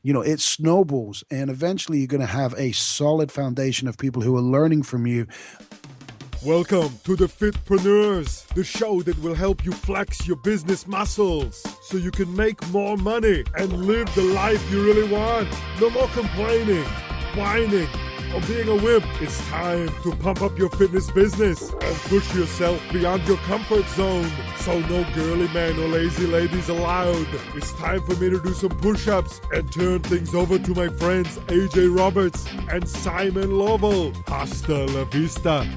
it snowballs, and eventually you're going to have a solid foundation of people who are learning from you. Welcome to the Fitpreneurs, the show that will help you flex your business muscles so you can make more money and live the life you really want. No more complaining, whining, or being a wimp. It's time to pump up your fitness business and push yourself beyond your comfort zone. So no girly man or lazy ladies allowed. It's time for me to do some push-ups and turn things over to my friends AJ Roberts and Simon Lovell. Hasta la vista.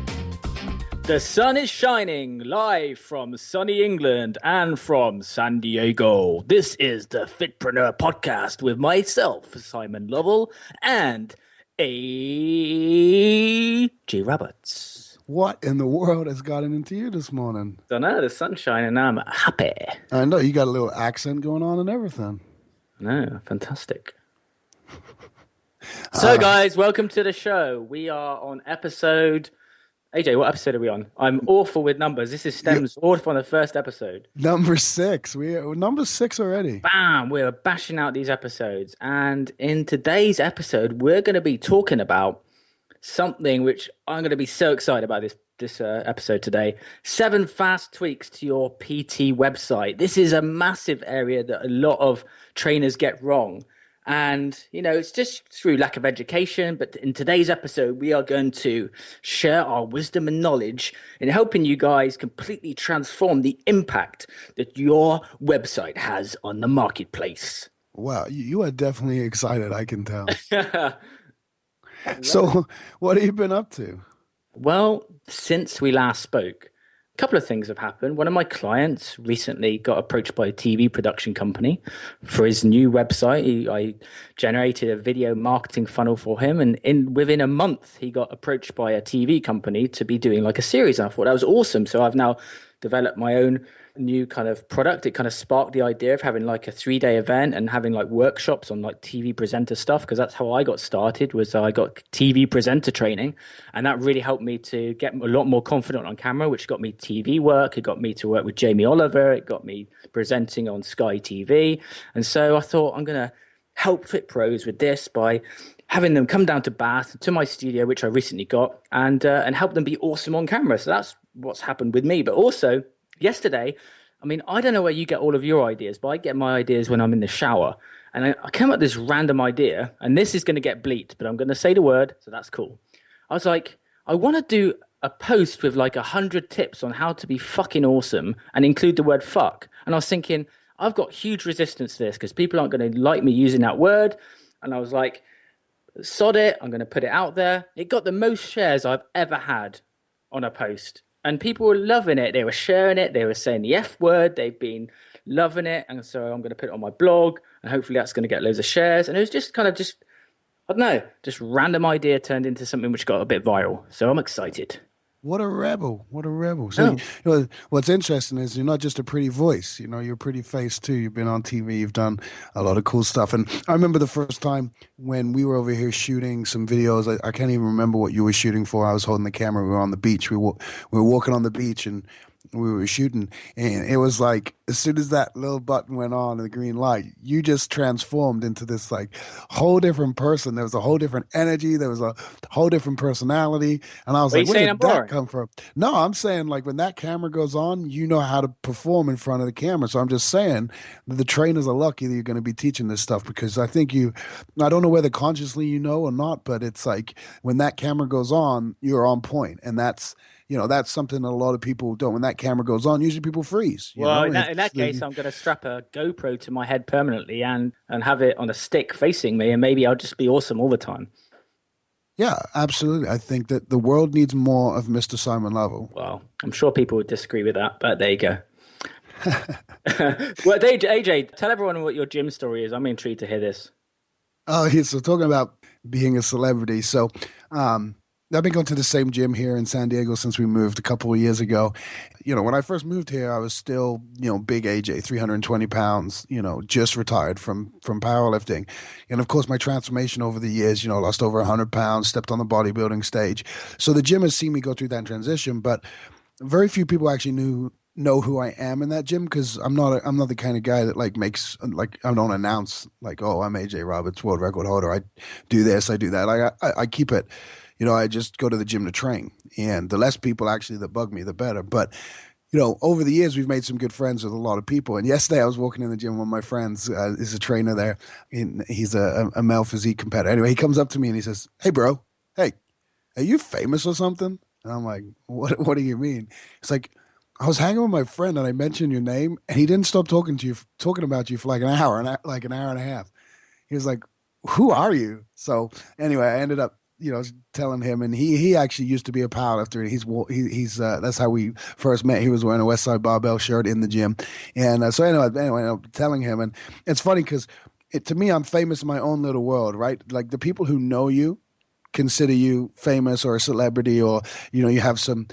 The sun is shining live from sunny England and from San Diego. This is the Fitpreneur podcast with myself, Simon Lovell, and A.J. Roberts. What in the world has gotten into you this morning? Don't know, the sun's shining and I'm happy. I know, you got a little accent going on and everything. No, fantastic. So guys, welcome to the show. We are on episode... AJ, what episode are we on? I'm awful with numbers. This is stems all from the first episode. Number 6. We're number 6 already. Bam! We're bashing out these episodes. And in today's episode, we're going to be talking about something which I'm going to be so excited about this episode today. 7 fast tweaks to your PT website. This is a massive area that a lot of trainers get wrong. And, it's just through lack of education. But in today's episode, we are going to share our wisdom and knowledge in helping you guys completely transform the impact that your website has on the marketplace. Wow, you are definitely excited, I can tell. So what have you been up to? Well, since we last spoke, a couple of things have happened. One of my clients recently got approached by a TV production company for his new website. I generated a video marketing funnel for him, and within a month, he got approached by a TV company to be doing like a series. And I thought that was awesome. So I've now developed my own new kind of product. It kind of sparked the idea of having like a 3-day event and having like workshops on like TV presenter stuff, because that's how I got started. Was I got TV presenter training, and that really helped me to get a lot more confident on camera, which got me TV work. It got me to work with Jamie Oliver. It got me presenting on Sky TV. And so I thought I'm going to help Fit Pros with this by having them come down to Bath to my studio, which I recently got, and help them be awesome on camera. So that's what's happened with me. But also yesterday, I don't know where you get all of your ideas, but I get my ideas when I'm in the shower. And I came up with this random idea, and this is going to get bleeped, but I'm going to say the word, so that's cool. I was like, I want to do a post with like 100 tips on how to be fucking awesome and include the word fuck. And I was thinking, I've got huge resistance to this because people aren't going to like me using that word. And I was like, sod it, I'm going to put it out there. It got the most shares I've ever had on a post. And people were loving it. They were sharing it. They were saying the F word. They've been loving it. And so I'm going to put it on my blog. And hopefully that's going to get loads of shares. And it was just I don't know, just random idea turned into something which got a bit viral. So I'm excited. What a rebel. What a rebel. So what's interesting is you're not just a pretty voice. You're a pretty face too. You've been on TV. You've done a lot of cool stuff. And I remember the first time when we were over here shooting some videos. I can't even remember what you were shooting for. I was holding the camera. We were on the beach. We were walking on the beach and we were shooting. And it was like as soon as that little button went on, the green light, you just transformed into this like whole different person. There was a whole different energy. There was a whole different personality. And I was like, where did that come from? No, I'm saying like when that camera goes on, you know how to perform in front of the camera. So I'm just saying that the trainers are lucky that you're going to be teaching this stuff, because I think I don't know whether consciously you know or not, but it's like when that camera goes on, you're on point. And that's something that a lot of people don't. When that camera goes on, usually people freeze. Well, in that case, I'm going to strap a GoPro to my head permanently and have it on a stick facing me, and maybe I'll just be awesome all the time. Yeah, absolutely. I think that the world needs more of Mr. Simon Lovell. Well, I'm sure people would disagree with that, but there you go. Well, AJ, tell everyone what your gym story is. I'm intrigued to hear this. Oh, yeah, so talking about being a celebrity. So I've been going to the same gym here in San Diego since we moved a couple of years ago. When I first moved here, I was still, big AJ, 320 pounds, just retired from powerlifting. And of course, my transformation over the years, lost over 100 pounds, stepped on the bodybuilding stage. So the gym has seen me go through that transition, but very few people actually knew know who I am in that gym because I'm not the kind of guy that like makes like I don't announce like, oh, I'm AJ Roberts, world record holder. I do this, I do that. Like I keep it, I just go to the gym to train, and the less people actually that bug me, the better. But over the years, we've made some good friends with a lot of people. And yesterday, I was walking in the gym. One of my friends is a trainer there. And he's a male physique competitor. Anyway, he comes up to me and he says, "Hey, bro, hey, are you famous or something?" And I'm like, "What do you mean?" It's like, I was hanging with my friend and I mentioned your name, and he didn't stop talking about you for like an hour, like an hour and a half. He was like, "Who are you?" So anyway, I ended up, telling him, and he actually used to be a powerlifter. He's that's how we first met. He was wearing a West Side Barbell shirt in the gym, and so anyway, I'm telling him, and it's funny because to me, I'm famous in my own little world, right? Like the people who know you consider you famous or a celebrity, or you have some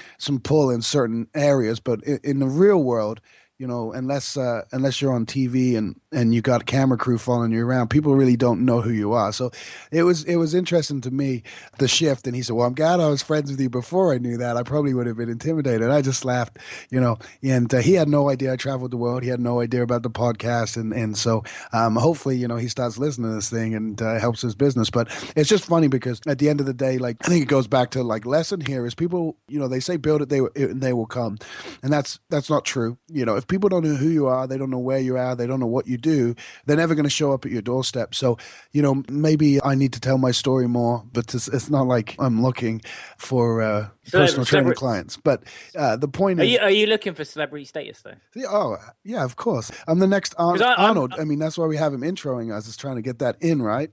pull in certain areas, but in the real world, unless you're on TV and you got a camera crew following you around, people really don't know who you are. So it was interesting to me, the shift. And he said, "Well, I'm glad I was friends with you before I knew that. I probably would have been intimidated." I just laughed, and he had no idea I traveled the world. He had no idea about the podcast, and so hopefully he starts listening to this thing and helps his business. But it's just funny because at the end of the day, like I think it goes back to like lesson here is people, they say build it, they will come, and that's not true. If people don't know who you are, they don't know where you are, they don't know what you do, they're never going to show up at your doorstep. So, maybe I need to tell my story more, but it's not like I'm looking for personal training clients. But the point is, are you looking for celebrity status though? oh, yeah, of course. I'm the next Arnold. I mean, that's why we have him introing us, is trying to get that in, right?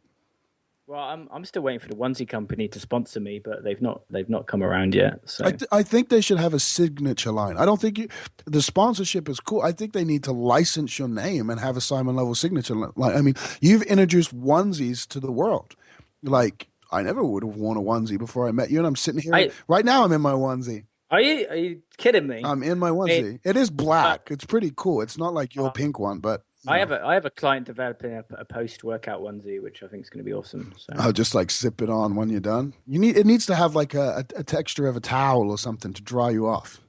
Well, I'm still waiting for the onesie company to sponsor me, but they've not come around yet. So I think they should have a signature line. I don't think the sponsorship is cool. I think they need to license your name and have a Simon Level signature line. I mean, you've introduced onesies to the world. Like I never would have worn a onesie before I met you, and I'm sitting here right now. I'm in my onesie. Are you kidding me? I'm in my onesie. It is black. It's pretty cool. It's not like your pink one, but. I have a client developing a post workout onesie, which I think is going to be awesome. So. Oh, just like sip it on when you're done. It needs to have like a texture of a towel or something to dry you off.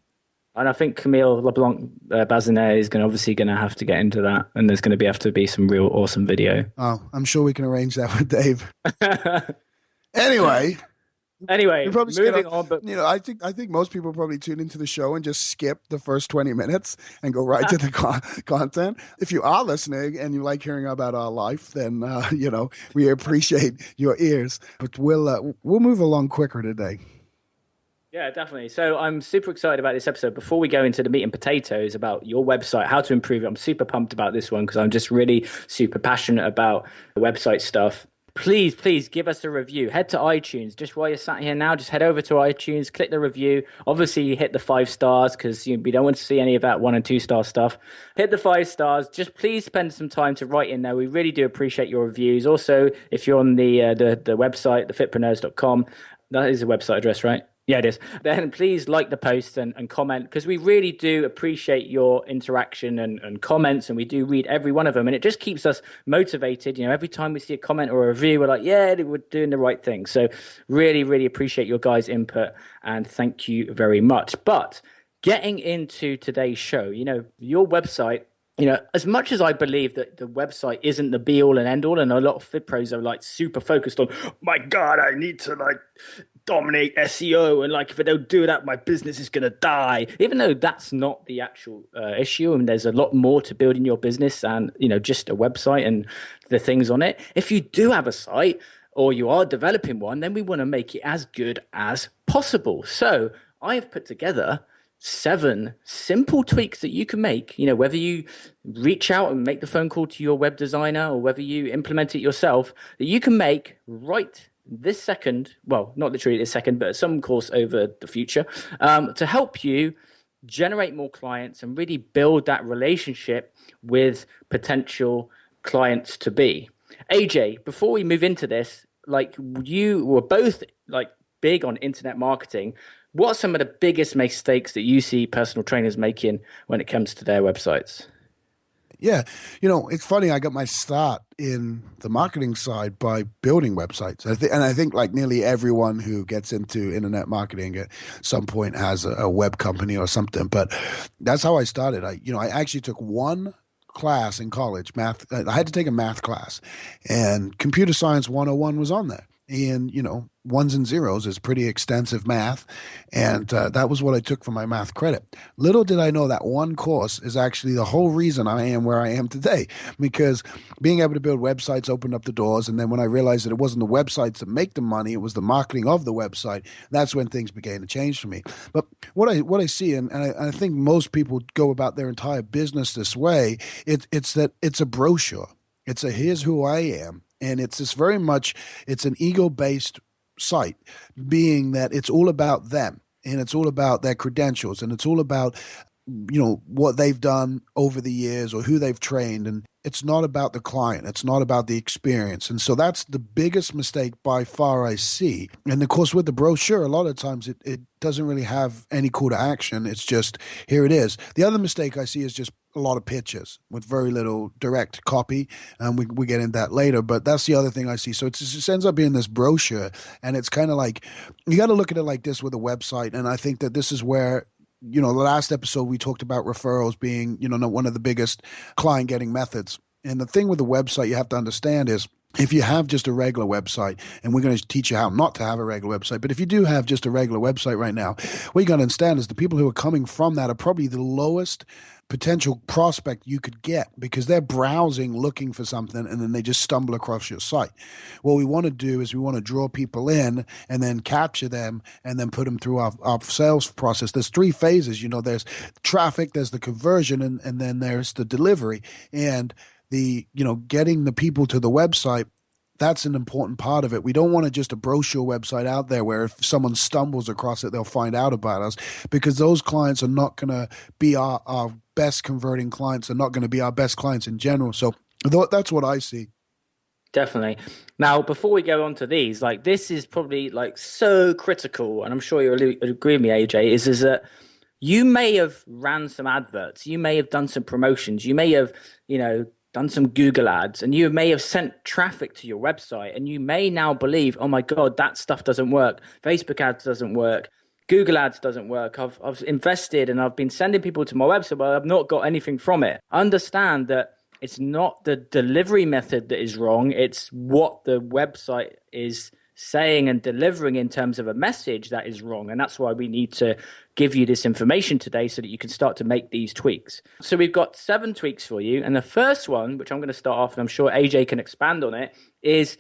And I think Camille LeBlanc Bazinet is obviously going to have to get into that, and there's going to have to be some real awesome video. Oh, I'm sure we can arrange that with Dave. Anyway. Moving on, but I think most people probably tune into the show and just skip the first 20 minutes and go right to the content. If you are listening and you like hearing about our life, then we appreciate your ears. But we'll move along quicker today. Yeah, definitely. So I'm super excited about this episode. Before we go into the meat and potatoes about your website, how to improve it, I'm super pumped about this one because I'm just really super passionate about the website stuff. Please give us a review. Head to iTunes. Just while you're sat here now, just head over to iTunes, click the review. Obviously, you hit the 5 stars because we don't want to see any of that 1 and 2 star stuff. Hit the 5 stars. Just please spend some time to write in there. We really do appreciate your reviews. Also, if you're on the website, thefitpreneurs.com, that is the website address, right? Yeah, it is. Then please like the post and comment because we really do appreciate your interaction and comments, and we do read every one of them, and it just keeps us motivated. Every time we see a comment or a review, we're like, yeah, we're doing the right thing. So really, really appreciate your guys' input, and thank you very much. But getting into today's show, your website, as much as I believe that the website isn't the be all and end all, and a lot of fit pros are like super focused on, my God, I need to like dominate SEO, and like if I don't do that, my business is going to die. Even though that's not the actual issue, and there's a lot more to building your business and just a website and the things on it. If you do have a site or you are developing one, then we want to make it as good as possible. So I have put together 7 simple tweaks that you can make, whether you reach out and make the phone call to your web designer or whether you implement it yourself, that you can make right this second, well, not literally this second, but at some course over the future, to help you generate more clients and really build that relationship with potential clients to be. AJ, before we move into this, like you were both like big on internet marketing. What are some of the biggest mistakes that you see personal trainers making when it comes to their websites? Yeah. It's funny. I got my start in the marketing side by building websites. And I think like nearly everyone who gets into internet marketing at some point has a web company or something. But that's how I started. I actually took one class in college, math. I had to take a math class, and computer science 101 was on there. And, ones and zeros is pretty extensive math. And that was what I took for my math credit. Little did I know that one course is actually the whole reason I am where I am today, because being able to build websites opened up the doors. And then when I realized that it wasn't the websites that make the money, it was the marketing of the website, that's when things began to change for me. But what I see, and I think most people go about their entire business this way, it's that it's a brochure. It's a here's who I am. And it's it's an ego-based site, being that it's all about them and it's all about their credentials and it's all about, what they've done over the years or who they've trained. And it's not about the client. It's not about the experience. And so that's the biggest mistake by far I see. And of course, with the brochure, a lot of times it doesn't really have any call to action. It's just, here it is. The other mistake I see is just a lot of pictures with very little direct copy. And we get into that later, but that's the other thing I see. So it just ends up being this brochure, and it's kind of like, you got to look at it like this with a website. And I think that this is where, the last episode we talked about referrals being, one of the biggest client getting methods. And the thing with the website you have to understand is, if you have just a regular website, and we're going to teach you how not to have a regular website, but if you do have just a regular website right now, what you got to understand is the people who are coming from that are probably the lowest potential prospect you could get, because they're browsing looking for something and then they just stumble across your site. What we want to do is we want to draw people in and then capture them and then put them through our sales process. There's three phases. There's traffic, there's the conversion, and then there's the delivery. And the getting the people to the website, that's an important part of it. We don't want to just a brochure website out there where if someone stumbles across it, they'll find out about us, because those clients are not going to be our best converting clients. They're not going to be our best clients in general. So that's what I see. Definitely. Now, before we go on to these, like, this is probably like so critical, and I'm sure you'll agree with me, AJ, is that you may have ran some adverts, you may have done some promotions, you may have, done some Google ads, and you may have sent traffic to your website, and you may now believe, oh my God, that stuff doesn't work. Facebook ads doesn't work. Google ads doesn't work. I've invested and I've been sending people to my website, but I've not got anything from it. Understand that it's not the delivery method that is wrong. It's what the website is saying and delivering in terms of a message that is wrong. And that's why we need to give you this information today so that you can start to make these tweaks. So we've got 7 tweaks for you. And the first one, which I'm going to start off, and I'm sure AJ can expand on it, is,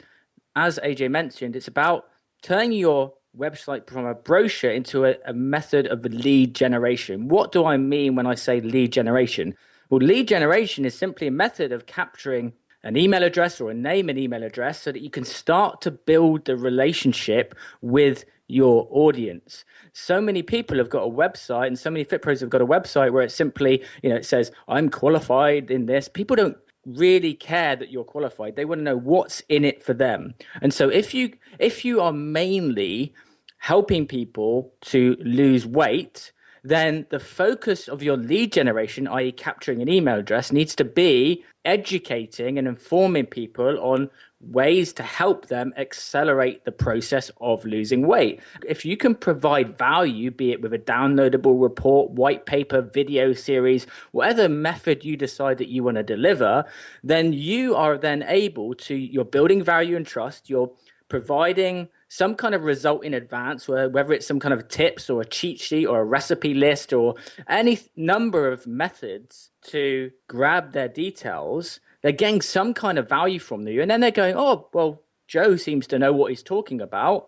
as AJ mentioned, it's about turning your website from a brochure into a method of lead generation. What do I mean when I say lead generation? Well, lead generation is simply a method of capturing an email address or a name and email address so that you can start to build the relationship with your audience. So many people have got a website, and so many Fit Pros have got a website where it's simply, it says, I'm qualified in this. People don't really care that you're qualified. They want to know what's in it for them. And so if you are mainly helping people to lose weight, then the focus of your lead generation, i.e. capturing an email address, needs to be educating and informing people on ways to help them accelerate the process of losing weight. If you can provide value, be it with a downloadable report, white paper, video series, whatever method you decide that you want to deliver, then you are then able to, you're building value and trust, you're providing some kind of result in advance, whether it's some kind of tips or a cheat sheet or a recipe list or any number of methods to grab their details. They're getting some kind of value from you. And then they're going, oh, well, Joe seems to know what he's talking about.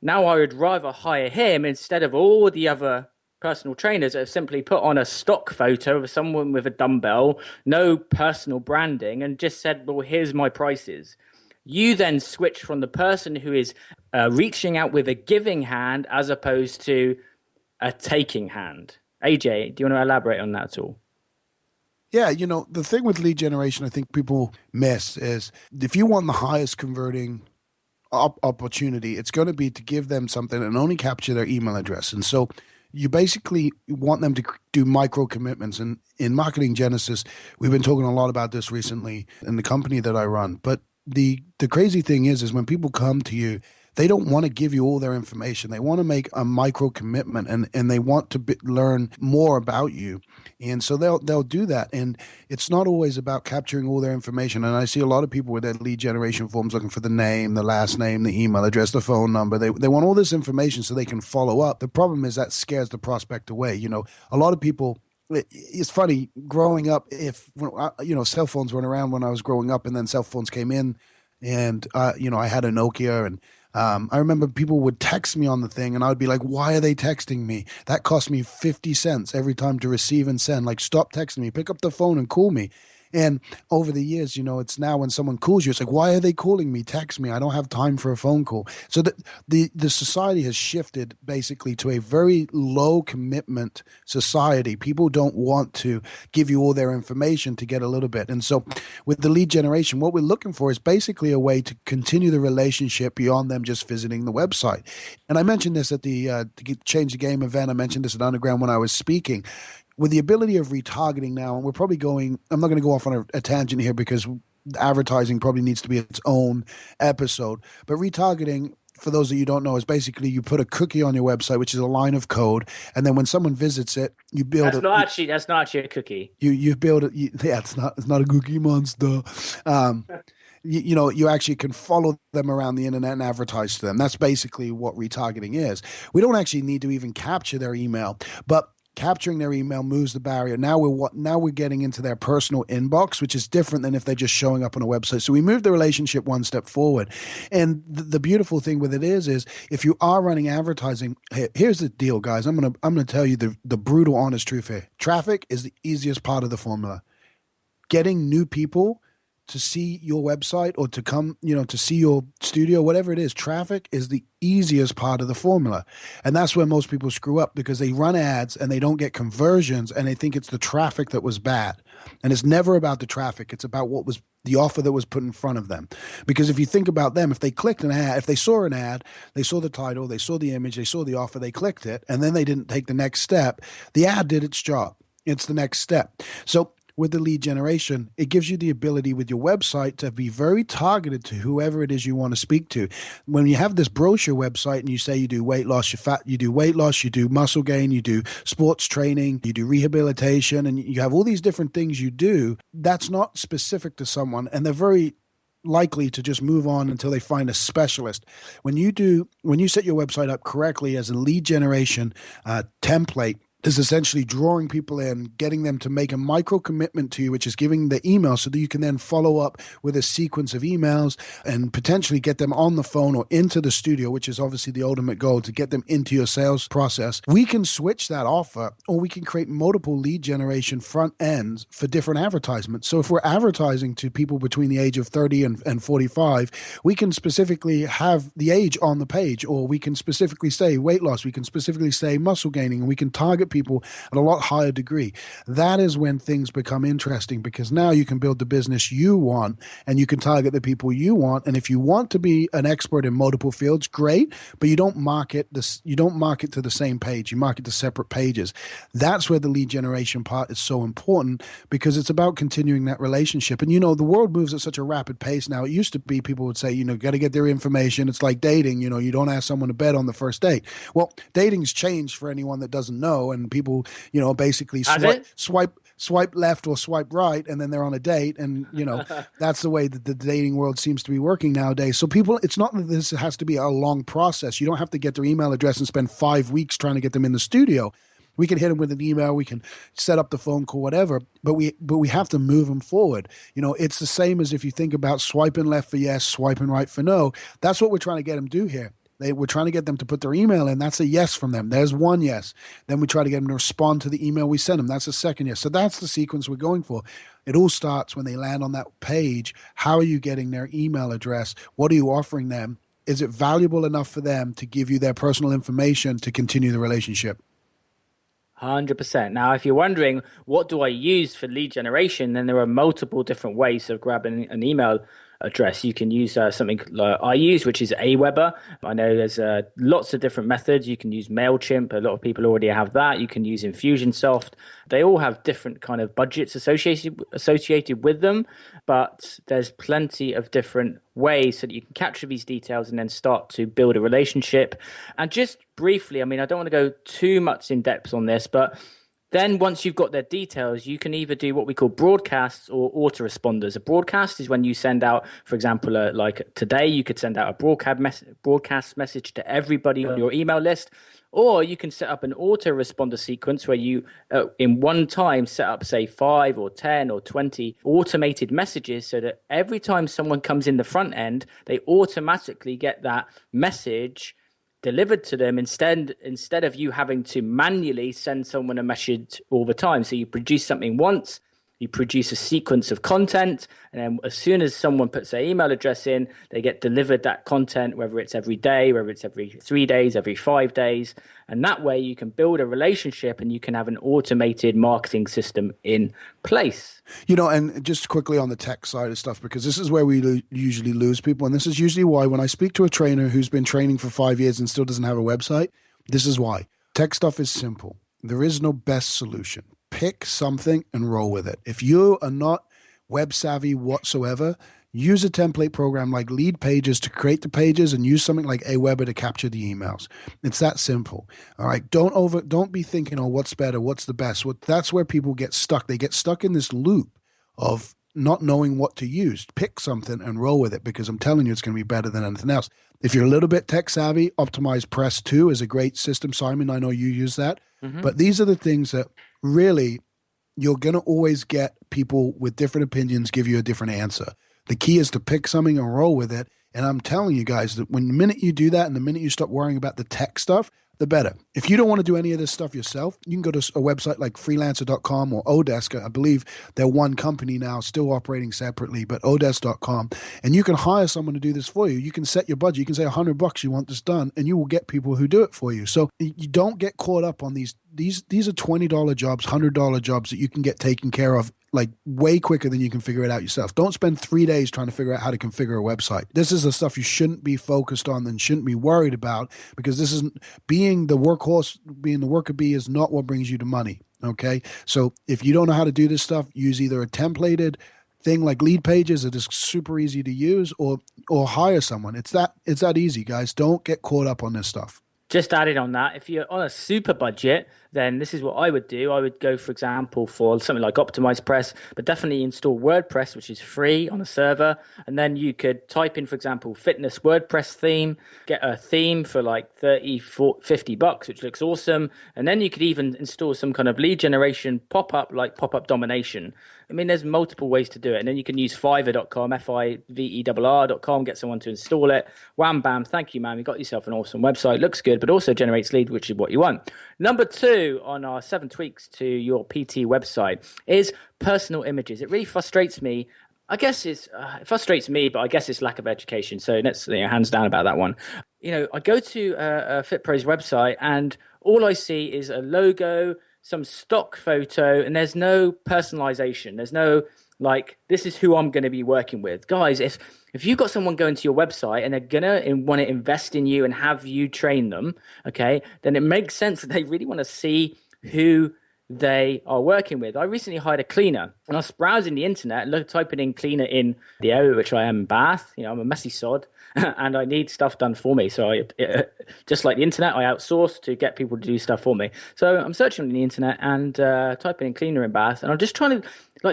Now I would rather hire him instead of all the other personal trainers that have simply put on a stock photo of someone with a dumbbell, no personal branding, and just said, well, here's my prices. You then switch from the person who is reaching out with a giving hand as opposed to a taking hand. AJ, do you want to elaborate on that at all? Yeah, the thing with lead generation I think people miss is, if you want the highest converting opportunity, it's going to be to give them something and only capture their email address. And so you basically want them to do micro commitments. And in Marketing Genesis, we've been talking a lot about this recently in the company that I run. But the crazy thing is when people come to you, they don't want to give you all their information. They want to make a micro commitment, and they want to learn more about you. And so they'll do that. And it's not always about capturing all their information. And I see a lot of people with their lead generation forms looking for the name, the last name, the email address, the phone number. They want all this information so they can follow up. The problem is that scares the prospect away. A lot of people, it's funny growing up, cell phones weren't around when I was growing up, and then cell phones came in, and I had a Nokia, and I remember people would text me on the thing, and I would be like, why are they texting me? That cost me 50 cents every time to receive and send. Like, stop texting me, pick up the phone and call me. And over the years, it's now when someone calls you, it's like, why are they calling me? Text me. I don't have time for a phone call. So the society has shifted basically to a very low commitment society. People don't want to give you all their information to get a little bit. And so with the lead generation, what we're looking for is basically a way to continue the relationship beyond them just visiting the website. And I mentioned this at the Change the Game event. I mentioned this at Underground when I was speaking. With the ability of retargeting now, and we're probably I'm not going to go off on a tangent here because advertising probably needs to be its own episode. But retargeting, for those of you who don't know, is basically you put a cookie on your website, which is a line of code, and then when someone visits it, you build that's not actually a cookie. You build it. Yeah, it's not a cookie monster. You actually can follow them around the internet and advertise to them. That's basically what retargeting is. We don't actually need to even capture their email, but capturing their email moves the barrier. Now we're getting into their personal inbox, which is different than if they're just showing up on a website. So we move the relationship one step forward. And the beautiful thing with it is if you are running advertising, here's the deal, guys. I'm gonna tell you the brutal, honest truth here. Traffic is the easiest part of the formula. Getting new people to see your website or to come, to see your studio, whatever it is, traffic is the easiest part of the formula. And that's where most people screw up, because they run ads and they don't get conversions, and they think it's the traffic that was bad. And it's never about the traffic. It's about what was the offer that was put in front of them. Because if you think about them, if they clicked an ad, if they saw an ad, they saw the title, they saw the image, they saw the offer, they clicked it, and then they didn't take the next step, the ad did its job. It's the next step. So with the lead generation, it gives you the ability with your website to be very targeted to whoever it is you want to speak to. When you have this brochure website and you say you do weight loss, you do weight loss, you do muscle gain, you do sports training, you do rehabilitation, and you have all these different things you do, that's not specific to someone, and they're very likely to just move on until they find a specialist. When you set your website up correctly as a lead generation template, is essentially drawing people in, getting them to make a micro commitment to you, which is giving the email so that you can then follow up with a sequence of emails and potentially get them on the phone or into the studio, which is obviously the ultimate goal, to get them into your sales process. We can switch that offer, or we can create multiple lead generation front ends for different advertisements. So if we're advertising to people between the age of 30 and 45, we can specifically have the age on the page, or we can specifically say weight loss, we can specifically say muscle gaining, and we can target people at a lot higher degree. That is when things become interesting, because now you can build the business you want and you can target the people you want. And if you want to be an expert in multiple fields, great, but you don't market to the same page. You market to separate pages. That's where the lead generation part is so important, because it's about continuing that relationship. And the world moves at such a rapid pace now. It used to be people would say, got to get their information. It's like dating, you don't ask someone to bed on the first date. Well, dating's changed for anyone that doesn't know. And people, basically swipe left or swipe right, and then they're on a date. And, that's the way that the dating world seems to be working nowadays. So people, it's not that this has to be a long process. You don't have to get their email address and spend 5 weeks trying to get them in the studio. We can hit them with an email. We can set up the phone call, whatever, but we have to move them forward. It's the same as if you think about swiping left for yes, swiping right for no. That's what we're trying to get them to do here. We're trying to get them to put their email in. That's a yes from them. There's one yes. Then we try to get them to respond to the email we send them. That's a second yes. So that's the sequence we're going for. It all starts when they land on that page. How are you getting their email address? What are you offering them? Is it valuable enough for them to give you their personal information to continue the relationship? 100%. Now, if you're wondering, what do I use for lead generation, then there are multiple different ways of grabbing an email address. You can use something like I use, which is Aweber. I know there's lots of different methods. You can use MailChimp. A lot of people already have that. You can use Infusionsoft. They all have different kind of budgets associated with them, but there's plenty of different ways so that you can capture these details and then start to build a relationship. And just briefly, I mean, I don't want to go too much in depth on this, but then once you've got their details, you can either do what we call broadcasts or autoresponders. A broadcast is when you send out, for example, like today, you could send out a broadcast message to everybody on your email list, or you can set up an autoresponder sequence where you, in one time, set up, say, 5 or 10 or 20 automated messages so that every time someone comes in the front end, they automatically get that message delivered to them instead of you having to manually send someone a message all the time. So you produce something once, you produce a sequence of content, and then as soon as someone puts their email address in, they get delivered that content, whether it's every day, whether it's every 3 days, every 5 days. And that way you can build a relationship and you can have an automated marketing system in place. And just quickly on the tech side of stuff, because this is where we usually lose people. And this is usually why when I speak to a trainer who's been training for 5 years and still doesn't have a website, this is why. Tech stuff is simple. There is no best solution. Pick something and roll with it. If you are not web savvy whatsoever, use a template program like Lead Pages to create the pages and use something like Aweber to capture the emails. It's that simple. All right. Don't be thinking, oh, what's better? What's the best? That's where people get stuck. They get stuck in this loop of not knowing what to use. Pick something and roll with it, because I'm telling you, it's going to be better than anything else. If you're a little bit tech savvy, Optimize Press 2 is a great system. Simon, I know you use that. Mm-hmm. But these are the things that really you're going to always get people with different opinions give you a different answer. The key is to pick something and roll with it. And I'm telling you guys that when the minute you do that and the minute you stop worrying about the tech stuff, the better. If you don't want to do any of this stuff yourself, you can go to a website like freelancer.com or Odesk. I believe they're one company now, still operating separately, but odesk.com. And you can hire someone to do this for you. You can set your budget. You can say $100 you want this done, and you will get people who do it for you. So you don't get caught up on these are $20 jobs, $100 jobs that you can get taken care of like way quicker than you can figure it out yourself. Don't spend 3 days trying to figure out how to configure a website. This is the stuff you shouldn't be focused on and shouldn't be worried about, because this isn't being the workhorse, being the worker bee is not what brings you the money. Okay. So if you don't know how to do this stuff, use either a templated thing like Lead Pages that is super easy to use, or hire someone. It's that easy, guys. Don't get caught up on this stuff. Just added on that, if you're on a super budget, then this is what I would do. I would go, for example, for something like Optimize Press, but definitely install WordPress, which is free on a server. And then you could type in, for example, fitness WordPress theme, get a theme for like $30-$50, which looks awesome. And then you could even install some kind of lead generation pop-up, like pop-up domination. I mean, there's multiple ways to do it. And then you can use Fiverr.com, Fiverr.com, get someone to install it. Wham, bam, thank you, man. You got yourself an awesome website. Looks good, but also generates lead, which is what you want. Number 2 on our 7 tweaks to your PT website is personal images. It really frustrates me. I guess it frustrates me, but I guess it's lack of education. So let's hands down about that one. I go to a FitPro's website and all I see is a logo, some stock photo, and there's no personalization. There's no like, this is who I'm going to be working with. Guys, if you've got someone going to your website and they're going to want to invest in you and have you train them, okay, then it makes sense that they really want to see who they are working with. I recently hired a cleaner and I was browsing the internet, typing in cleaner in the area which I am in Bath. I'm a messy sod and I need stuff done for me. So just like the internet, I outsource to get people to do stuff for me. So I'm searching on the internet and typing in cleaner in Bath, and I'm just trying to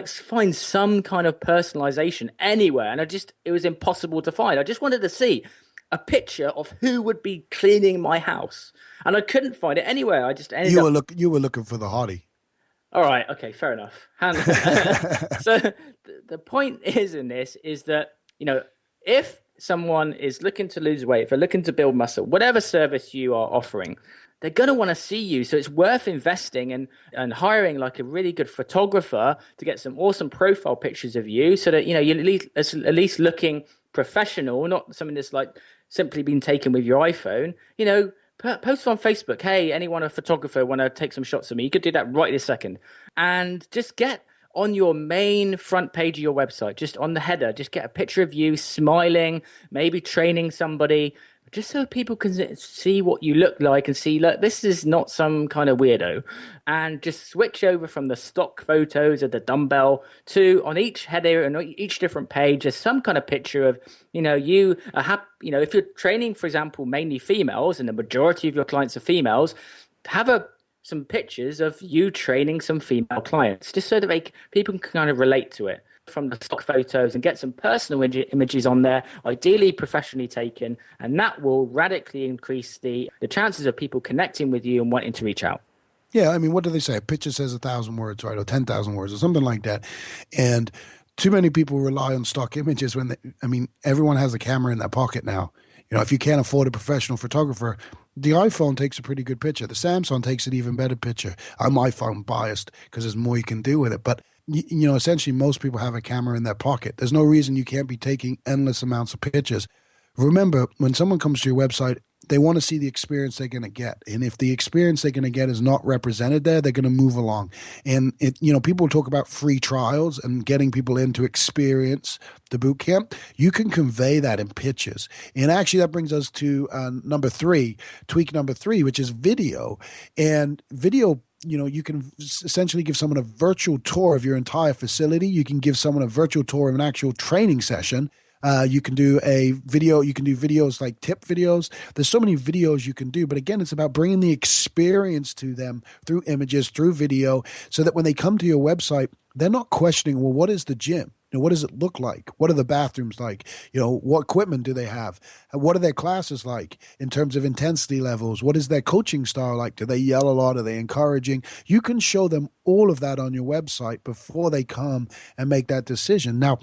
find some kind of personalization anywhere. And it was impossible to find. I just wanted to see a picture of who would be cleaning my house, and I couldn't find it anywhere. I just ended You were looking for the hottie. All right. Okay. Fair enough. So the point is that, if someone is looking to lose weight, if they're looking to build muscle, whatever service you are offering, they're going to want to see you. So it's worth investing and hiring like a really good photographer to get some awesome profile pictures of you so that, you're at least looking professional, not something that's like simply been taken with your iPhone. Post on Facebook, hey, anyone a photographer want to take some shots of me? You could do that right this second. And just get on your main front page of your website, just on the header, just get a picture of you smiling, maybe training somebody, just so people can see what you look like and see, look, this is not some kind of weirdo. And just switch over from the stock photos of the dumbbell to on each header and each different page, there's some kind of picture of, you are happy, if you're training, for example, mainly females and the majority of your clients are females, have some pictures of you training some female clients, just so that people can kind of relate to it from the stock photos and get some personal images on there, ideally professionally taken, and that will radically increase the chances of people connecting with you and wanting to reach out. Yeah, I mean, what do they say? A picture says 1,000 words, right, or 10,000 words, or something like that. And too many people rely on stock images when everyone has a camera in their pocket now. If you can't afford a professional photographer, the iPhone takes a pretty good picture. The Samsung takes an even better picture. I'm iPhone biased because there's more you can do with it. But, essentially most people have a camera in their pocket. There's no reason you can't be taking endless amounts of pictures. Remember, when someone comes to your website, they want to see the experience they're going to get. And if the experience they're going to get is not represented there, they're going to move along. And, people talk about free trials and getting people in to experience the boot camp. You can convey that in pictures. And actually, that brings us to tweak number three, which is video. And video, you can essentially give someone a virtual tour of your entire facility. You can give someone a virtual tour of an actual training session. You can do a video. You can do videos like tip videos. There's so many videos you can do. But again, it's about bringing the experience to them through images, through video, so that when they come to your website, they're not questioning, well, what is the gym? What does it look like? What are the bathrooms like? What equipment do they have? What are their classes like in terms of intensity levels? What is their coaching style like? Do they yell a lot? Are they encouraging? You can show them all of that on your website before they come and make that decision. Now,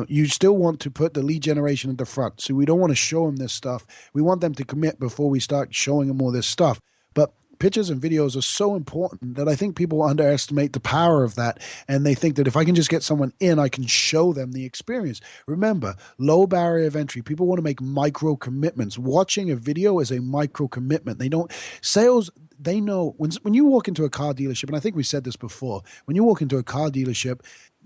you still want to put the lead generation at the front. So we don't want to show them this stuff. We want them to commit before we start showing them all this stuff. But pictures and videos are so important that I think people underestimate the power of that. And they think that if I can just get someone in, I can show them the experience. Remember, low barrier of entry. People want to make micro commitments. Watching a video is a micro commitment. They know when you walk into a car dealership, and I think we said this before, when you walk into a car dealership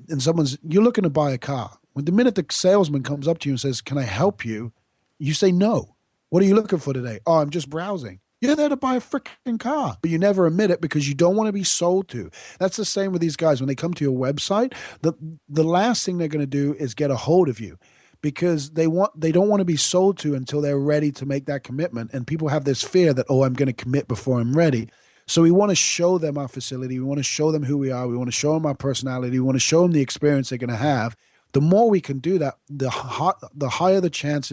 and you're looking to buy a car, when the minute the salesman comes up to you and says, "Can I help you?" you say no. What are you looking for today? Oh, I'm just browsing. You're there to buy a freaking car, but you never admit it because you don't want to be sold to. That's the same with these guys. When they come to your website, the last thing they're going to do is get a hold of you because they don't want to be sold to until they're ready to make that commitment. And people have this fear that, oh, I'm going to commit before I'm ready. So we want to show them our facility. We want to show them who we are. We want to show them our personality. We want to show them the experience they're going to have. The more we can do that, the higher the chance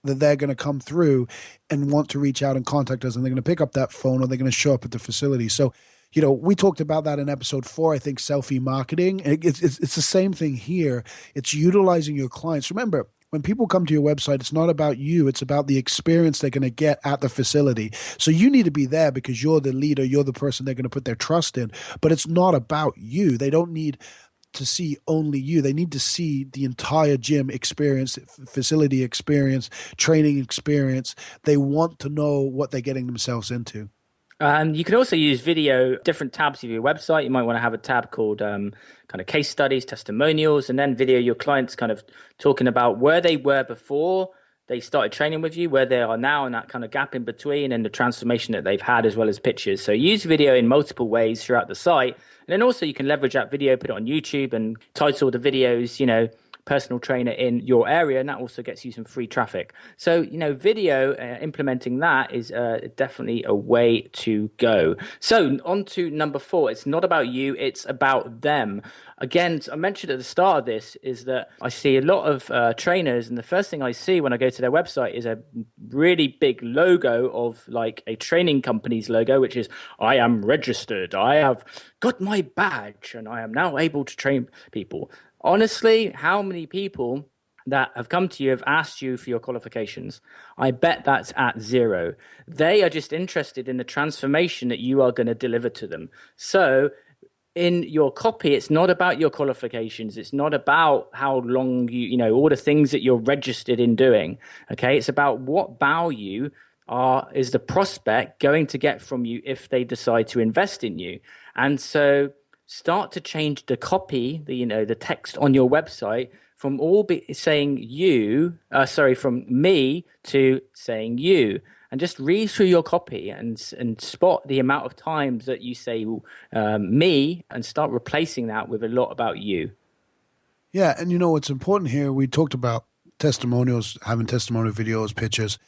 that they're going to come through and want to reach out and contact us, and they're going to pick up that phone or they're going to show up at the facility. So, we talked about that in episode 4, I think, selfie marketing. It's the same thing here. It's utilizing your clients. Remember, when people come to your website, it's not about you. It's about the experience they're going to get at the facility. So you need to be there because you're the leader. You're the person they're going to put their trust in. But it's not about you. They don't need to see only you. They need to see the entire gym experience, facility experience, training experience. They want to know what they're getting themselves into. You can also use video, different tabs of your website. You might want to have a tab called kind of case studies, testimonials, and then video your clients kind of talking about where they were before they started training with you, where they are now, and that kind of gap in between, and the transformation that they've had, as well as pictures. So use video in multiple ways throughout the site. And then also you can leverage that video, put it on YouTube and title the videos, personal trainer in your area, and that also gets you some free traffic. So, video, implementing that is definitely a way to go. So on to number 4. It's not about you, it's about them. Again, I mentioned at the start of this is that I see a lot of trainers, and the first thing I see when I go to their website is a really big logo of like a training company's logo, which is, I am registered, I have got my badge, and I am now able to train people. Honestly, how many people that have come to you have asked you for your qualifications? I bet that's at 0. They are just interested in the transformation that you are going to deliver to them. So in your copy, it's not about your qualifications. It's not about how long all the things that you're registered in doing. Okay. It's about what value is the prospect going to get from you if they decide to invest in you. And so start to change the copy, the text on your website from saying from me to saying you, and just read through your copy and spot the amount of times that you say me, and start replacing that with a lot about you. Yeah, and what's important here, we talked about testimonials, having testimonial videos, pictures.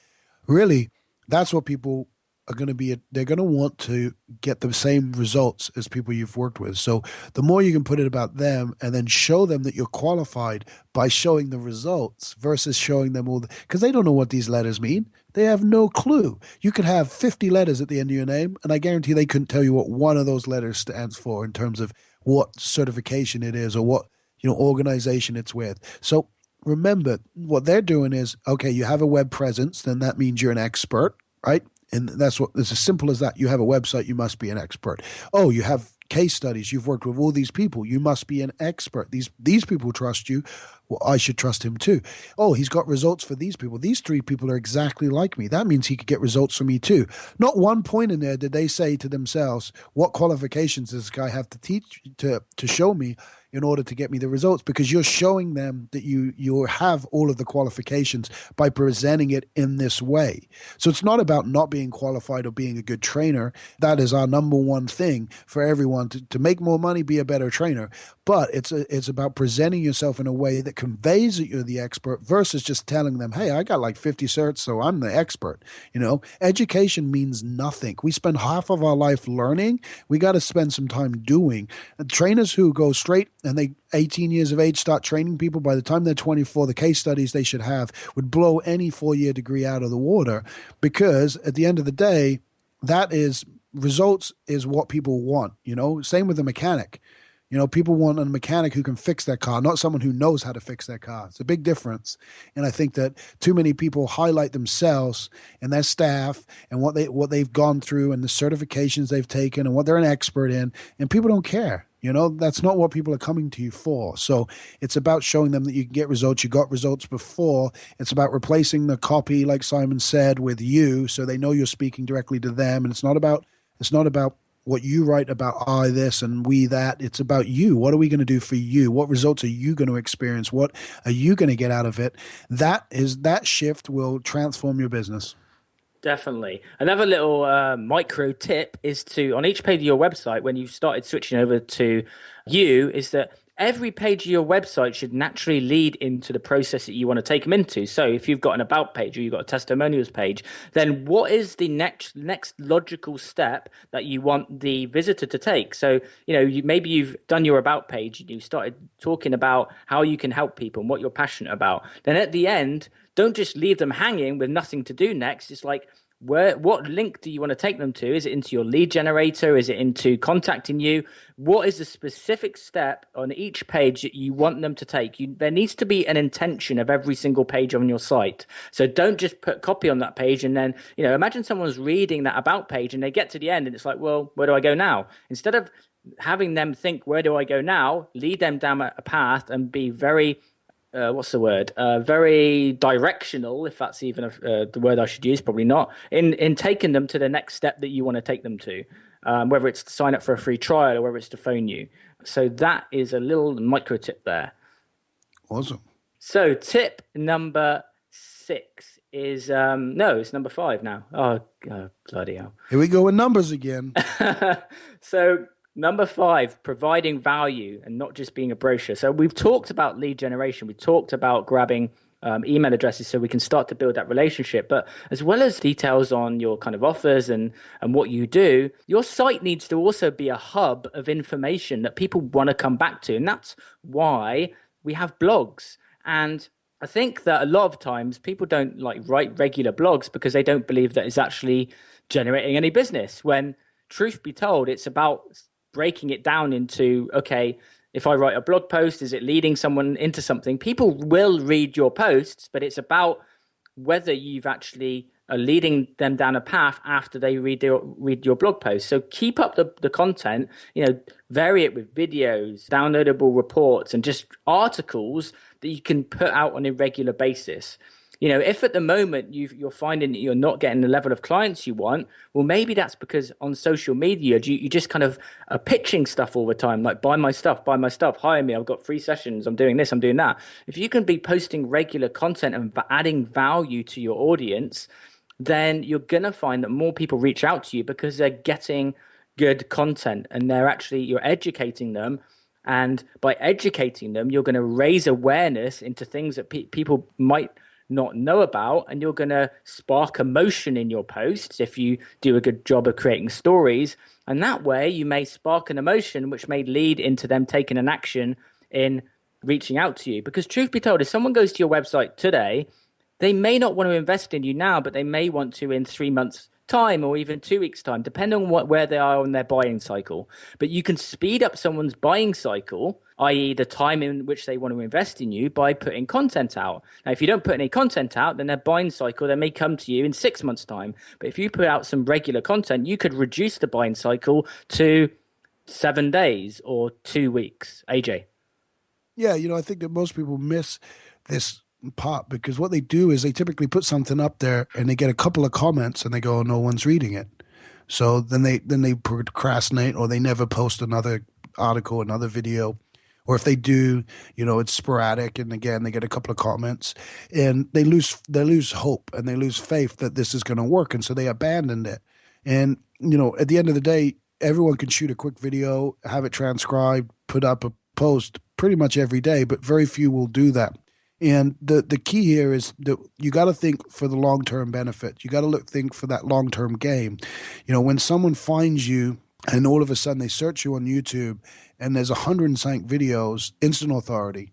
Really, that's what people are going to be. They're going to want to get the same results as people you've worked with. So the more you can put it about them and then show them that you're qualified by showing the results versus showing them all, because they don't know what these letters mean. They have no clue. You could have 50 letters at the end of your name, and I guarantee they couldn't tell you what one of those letters stands for in terms of what certification it is or what organization it's with. So remember, what they're doing is, okay, you have a web presence, then that means you're an expert, right? And it's as simple as that. You have a website, you must be an expert. Oh, you have case studies, you've worked with all these people, you must be an expert. These people trust you. Well, I should trust him too. Oh, he's got results for these people. These 3 people are exactly like me. That means he could get results for me too. Not one point in there did they say to themselves, what qualifications does this guy have to teach to show me in order to get me the results, because you're showing them that you have all of the qualifications by presenting it in this way. So it's not about not being qualified or being a good trainer. That is our number one thing for everyone, to make more money, be a better trainer. But it's about presenting yourself in a way that conveys that you're the expert versus just telling them, hey, I got like 50 certs, so I'm the expert. Education means nothing. We spend half of our life learning. We got to spend some time doing. And trainers who go straight and they 18 years of age start training people, by the time they're 24, the case studies they should have would blow any 4-year degree out of the water, because at the end of the day, that is results is what people want. Same with a mechanic. People want a mechanic who can fix their car, not someone who knows how to fix their car. It's a big difference. And I think that too many people highlight themselves and their staff and what they've gone through and the certifications they've taken and what they're an expert in, and people don't care. That's not what people are coming to you for. So it's about showing them that you can get results. You got results before. It's about replacing the copy, like Simon said, with you, so they know you're speaking directly to them. And it's not about what you write about I this and we that. It's about you. What are we going to do for you? What results are you going to experience? What are you going to get out of it? That shift will transform your business. Definitely. Another little micro tip is to, on each page of your website, when you've started switching over to you, is that every page of your website should naturally lead into the process that you want to take them into. So if you've got an about page or you've got a testimonials page, then what is the next logical step that you want the visitor to take? So, maybe you've done your about page and you started talking about how you can help people and what you're passionate about. Then at the end, don't just leave them hanging with nothing to do next. It's like, what link do you want to take them to? Is it into your lead generator? Is it into contacting you? What is the specific step on each page that you want them to take? There needs to be an intention of every single page on your site. So don't just put copy on that page and then, imagine someone's reading that about page and they get to the end and it's like, well, where do I go now? Instead of having them think, where do I go now? Lead them down a path and be very very directional, if that's even the word I should use, probably not, in taking them to the next step that you want to take them to, whether it's to sign up for a free trial or whether it's to phone you. So that is a little micro tip there. Awesome. So tip number 6 is, no, it's number 5 now. Oh, bloody hell. Here we go with numbers again. So number 5, providing value and not just being a brochure. So we've talked about lead generation. We talked about grabbing email addresses so we can start to build that relationship. But as well as details on your kind of offers and what you do, your site needs to also be a hub of information that people want to come back to. And that's why we have blogs. And I think that a lot of times people don't write regular blogs because they don't believe that it's actually generating any business, when truth be told, it's about breaking it down into, okay, if I write a blog post, is it leading someone into something? People will read your posts, but it's about whether you've actually are leading them down a path after they read your blog post. So keep up the content, vary it with videos, downloadable reports, and just articles that you can put out on a regular basis. If at the moment you're finding that you're not getting the level of clients you want, well, maybe that's because on social media you just kind of are pitching stuff all the time, like buy my stuff, hire me, I've got free sessions, I'm doing this, I'm doing that. If you can be posting regular content and adding value to your audience, then you're going to find that more people reach out to you because they're getting good content and you're educating them. And by educating them, you're going to raise awareness into things that people might not know about, and you're going to spark emotion in your posts if you do a good job of creating stories. And that way you may spark an emotion which may lead into them taking an action in reaching out to you. Because truth be told, if someone goes to your website today, they may not want to invest in you now, but they may want to in 3 months' time or even 2 weeks' time, depending on where they are on their buying cycle. But you can speed up someone's buying cycle, i.e. the time in which they want to invest in you, by putting content out. Now, if you don't put any content out, then their buying cycle, they may come to you in 6 months' time. But if you put out some regular content, you could reduce the buying cycle to 7 days or 2 weeks. AJ? Yeah, I think that most people miss this part because what they do is they typically put something up there and they get a couple of comments and they go, oh, no one's reading it. So then they procrastinate, or they never post another article, another video. Or if they do, it's sporadic, and again they get a couple of comments and they lose hope and they lose faith that this is going to work, and so they abandoned it. And at the end of the day, everyone can shoot a quick video, have it transcribed, put up a post pretty much every day, but very few will do that. And the key here is that you got to think for the long-term benefit. You got to think for that long-term game. When someone finds you and all of a sudden they search you on YouTube and there's 100 and something videos, instant authority.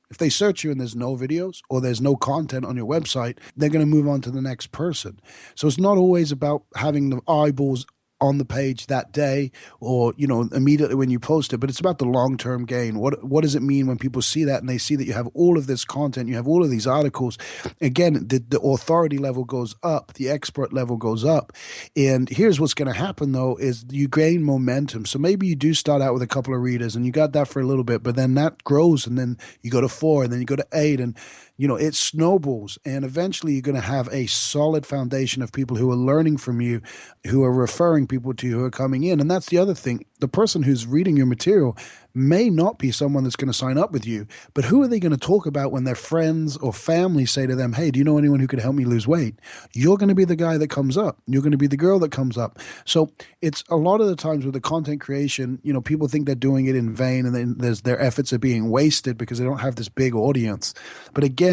If they search you and there's no videos or there's no content on your website, they're going to move on to the next person. So it's not always about having the eyeballs on the page that day or, immediately when you post it, but it's about the long-term gain. What does it mean when people see that and they see that you have all of this content, you have all of these articles? Again, the authority level goes up, the expert level goes up. And here's what's going to happen though, is you gain momentum. So maybe you do start out with a couple of readers and you got that for a little bit, but then that grows and then you go to 4 and then you go to 8 and it snowballs, and eventually you're going to have a solid foundation of people who are learning from you, who are referring people to you, who are coming in. And that's the other thing. The person who's reading your material may not be someone that's going to sign up with you, but who are they going to talk about when their friends or family say to them, hey, do you know anyone who could help me lose weight? You're going to be the guy that comes up. You're going to be the girl that comes up. So it's a lot of the times with the content creation, people think they're doing it in vain and then their efforts are being wasted because they don't have this big audience. But again,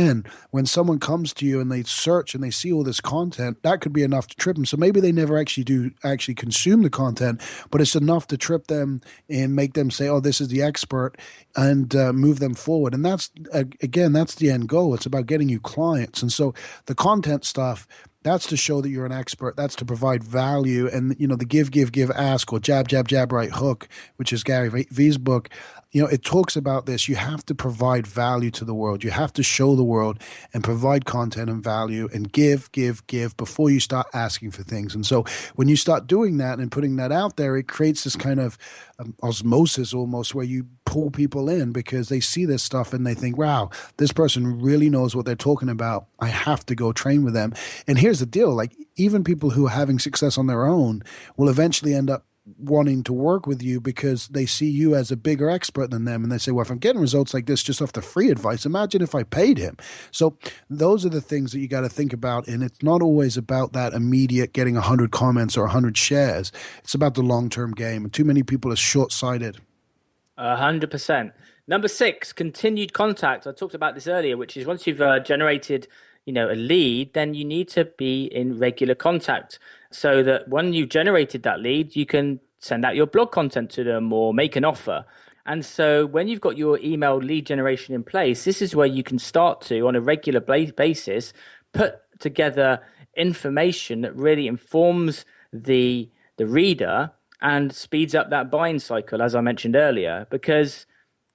when someone comes to you and they search and they see all this content, that could be enough to trip them. So maybe they never actually consume the content, but it's enough to trip them and make them say, oh, this is the expert, and move them forward. And that's, again, that's the end goal. It's about getting you clients. And so the content stuff, that's to show that you're an expert. That's to provide value. And, the give, ask, or jab, right hook, which is Gary Vee's book, it talks about this. You have to provide value to the world. You have to show the world and provide content and value and give before you start asking for things. And so when you start doing that and putting that out there, it creates this kind of osmosis almost where you pull people in because they see this stuff and they think, wow, this person really knows what they're talking about. I have to go train with them. And here's the deal. Like, even people who are having success on their own will eventually end up wanting to work with you because they see you as a bigger expert than them. And they say, well, if I'm getting results like this just off the free advice, imagine if I paid him. So those are the things that you got to think about. And it's not always about that immediate getting 100 comments or 100 shares. It's about the long-term game. And too many people are short-sighted. 100%. Number 6, continued contact. I talked about this earlier, which is once you've generated a lead, then you need to be in regular contact so that when you've generated that lead, you can send out your blog content to them or make an offer. And so when you've got your email lead generation in place, this is where you can start to, on a regular basis, put together information that really informs the reader and speeds up that buying cycle, as I mentioned earlier. Because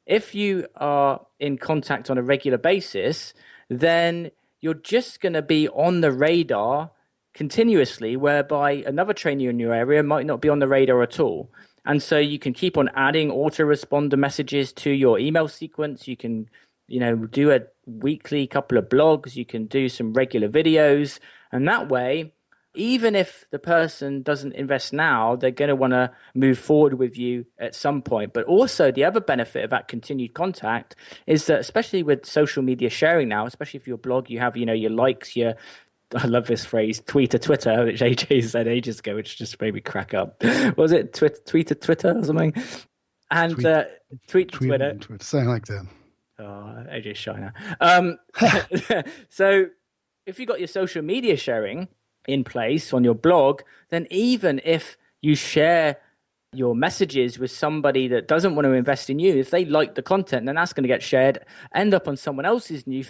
if you are in contact on a regular basis, then you're just going to be on the radar continuously, whereby another trainer in your area might not be on the radar at all. And so you can keep on adding autoresponder messages to your email sequence. You can do a weekly couple of blogs. You can do some regular videos. And that way, even if the person doesn't invest now, they're going to want to move forward with you at some point. But also the other benefit of that continued contact is that, especially with social media sharing now, especially if your blog, you have, your likes, I love this phrase, tweet to Twitter, which AJ said ages ago, which just made me crack up. Was it tweet to Twitter or something? And tweet to Twitter. Something like that. Oh, AJ's shy now. So if you got your social media sharing in place on your blog, then even if you share your messages with somebody that doesn't want to invest in you, if they like the content, then that's going to get shared, end up on someone else's news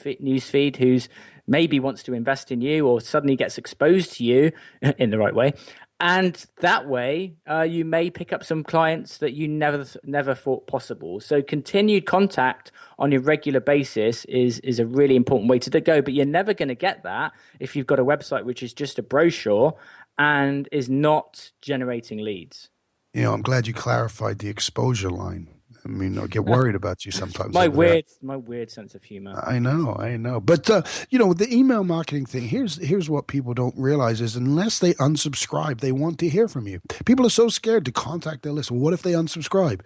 feed who's maybe wants to invest in you or suddenly gets exposed to you in the right way. And that way, you may pick up some clients that you never thought possible. So continued contact on a regular basis is a really important way to go. But you're never going to get that if you've got a website which is just a brochure and is not generating leads. I'm glad you clarified the exposure line. I mean, I get worried about you sometimes. My weird sense of humor. I know. But, the email marketing thing, here's what people don't realize is unless they unsubscribe, they want to hear from you. People are so scared to contact their list. Well, what if they unsubscribe?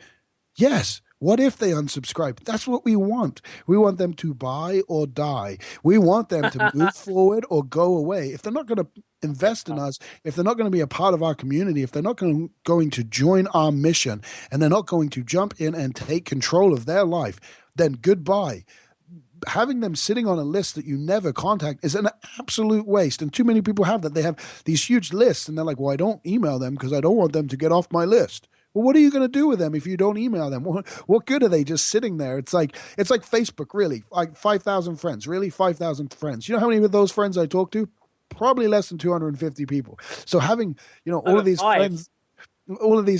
Yes. What if they unsubscribe? That's what we want. We want them to buy or die. We want them to move forward or go away. If they're not going to invest in us, if they're not going to be a part of our community, if they're not going to join our mission, and they're not going to jump in and take control of their life, then goodbye. Having them sitting on a list that you never contact is an absolute waste. And too many people have that. They have these huge lists and they're like, well, I don't email them because I don't want them to get off my list. Well, what are you going to do with them if you don't email them? What good are they just sitting there? It's like Facebook, really. Like 5,000 friends, really 5,000 friends. You know how many of those friends I talk to? Probably less than 250 people. So having, all of these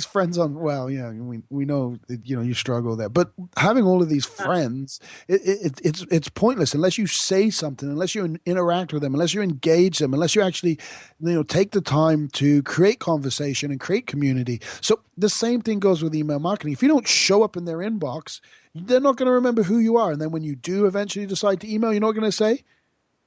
friends, on, well, yeah, we know that, you struggle there, but having all of these friends, it's pointless unless you say something, unless you interact with them, unless you engage them, unless you actually, take the time to create conversation and create community. So the same thing goes with email marketing. If you don't show up in their inbox, they're not going to remember who you are. And then when you do eventually decide to email, you're not going to say,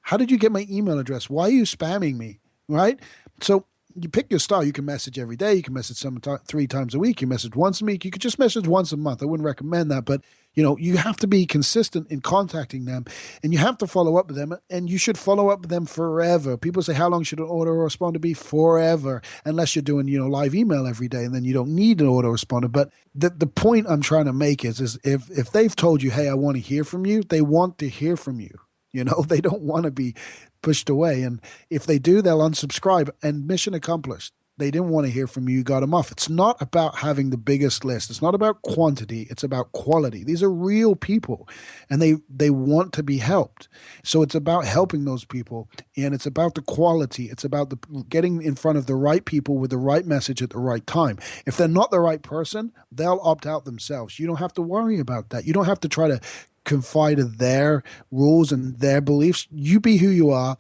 how did you get my email address? Why are you spamming me? Right? So you pick your style. You can message every day. You can message 3 times a week. You message once a week. You could just message once a month. I wouldn't recommend that, but you have to be consistent in contacting them, and you have to follow up with them, and you should follow up with them forever. People say, how long should an autoresponder be? Forever, unless you're doing, live email every day, and then you don't need an autoresponder. But the point I'm trying to make is if they've told you, hey, I want to hear from you, they want to hear from you. They don't want to be pushed away. And if they do, they'll unsubscribe, and mission accomplished. They didn't want to hear from you, you got them off. It's not about having the biggest list. It's not about quantity. It's about quality. These are real people, and they want to be helped. So it's about helping those people, and it's about the quality. It's about getting in front of the right people with the right message at the right time. If they're not the right person, they'll opt out themselves. You don't have to worry about that. You don't have to try to confide in their rules and their beliefs. You be who you are.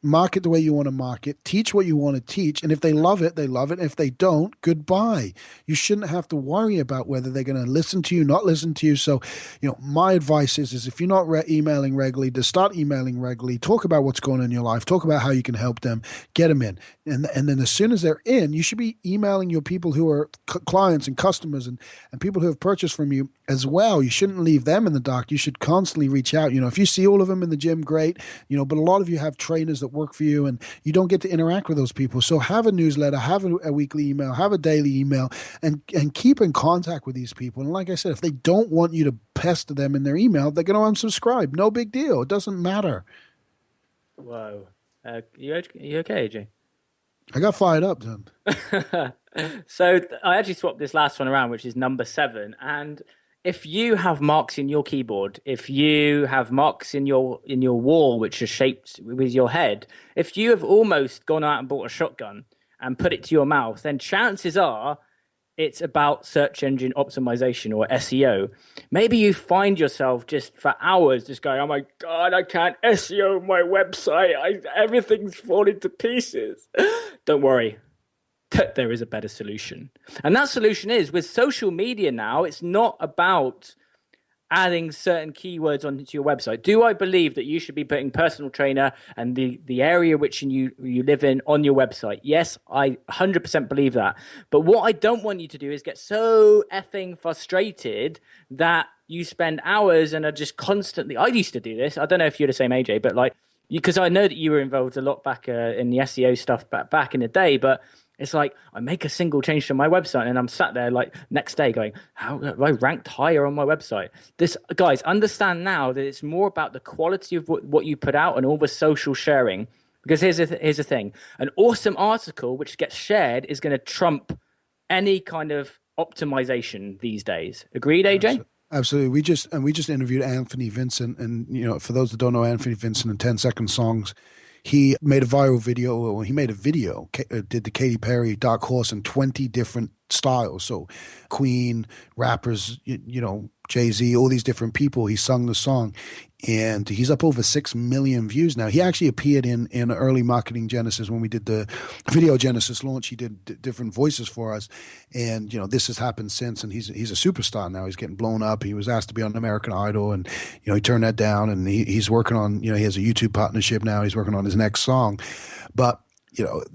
Market the way you want to market, teach what you want to teach. And if they love it, they love it. If they don't, goodbye. You shouldn't have to worry about whether they're going to listen to you, not listen to you. So, my advice is if you're not emailing regularly, to start emailing regularly, talk about what's going on in your life, talk about how you can help them, get them in. And then as soon as they're in, you should be emailing your people who are clients and customers and people who have purchased from you as well. You shouldn't leave them in the dark. You should constantly reach out. If you see all of them in the gym, great. But a lot of you have trainers that work for you, and you don't get to interact with those people. So have a newsletter, have a weekly email, have a daily email, and keep in contact with these people. And like I said, if they don't want you to pester them in their email, they're going to unsubscribe. No big deal. It doesn't matter. Whoa. You okay, AJ? I got fired up, then. So I actually swapped this last one around, which is number 7. And if you have marks in your keyboard, if you have marks in your wall which are shaped with your head, if you have almost gone out and bought a shotgun and put it to your mouth, then chances are it's about search engine optimization or SEO. Maybe you find yourself just for hours just going, oh my God, I can't SEO my website. Everything's falling to pieces. Don't worry. There is a better solution. And that solution is with social media now, it's not about adding certain keywords onto your website? Do I believe that you should be putting personal trainer and the area which you live in on your website? Yes, I 100% believe that. But what I don't want you to do is get so effing frustrated that you spend hours and are just constantly. I used to do this. I don't know if you're the same, AJ, but like, because I know that you were involved a lot back in the SEO stuff back in the day, but it's like I make a single change to my website and I'm sat there like next day going, how have I ranked higher on my website? This, guys, understand now that it's more about the quality of what you put out and all the social sharing. Because here's the thing: an awesome article which gets shared is going to trump any kind of optimization these days. Agreed, AJ? Absolutely. We just interviewed Anthony Vincent, and for those that don't know Anthony Vincent and 10-second songs, he made a viral video. Well, he made a video, did the Katy Perry Dark Horse in 20 different styles. So Queen, rappers, Jay-Z, all these different people. He sung the song, and he's up over 6 million views now. He actually appeared in early Marketing Genesis when we did the Video Genesis launch. He did different voices for us, and this has happened since. And he's a superstar now. He's getting blown up. He was asked to be on American Idol, and he turned that down. And he's working on he has a YouTube partnership now. He's working on his next song, but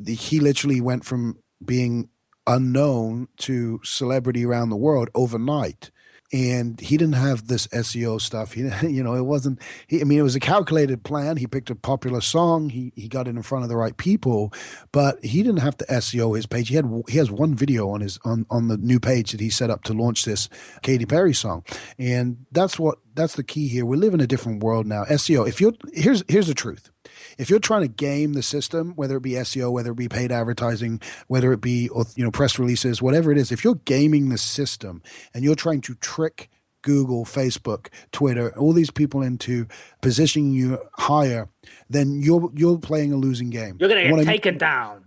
he literally went from being unknown to celebrity around the world overnight. And he didn't have this SEO stuff. It wasn't. It was a calculated plan. He picked a popular song. He got it in front of the right people, but he didn't have to SEO his page. He has one video on the new page that he set up to launch this Katy Perry song, and that's the key here. We live in a different world now. SEO. Here's the truth. If you're trying to game the system, whether it be SEO, whether it be paid advertising, whether it be press releases, whatever it is, if you're gaming the system and you're trying to trick Google, Facebook, Twitter, all these people into positioning you higher, then you're playing a losing game. You're going to get taken down.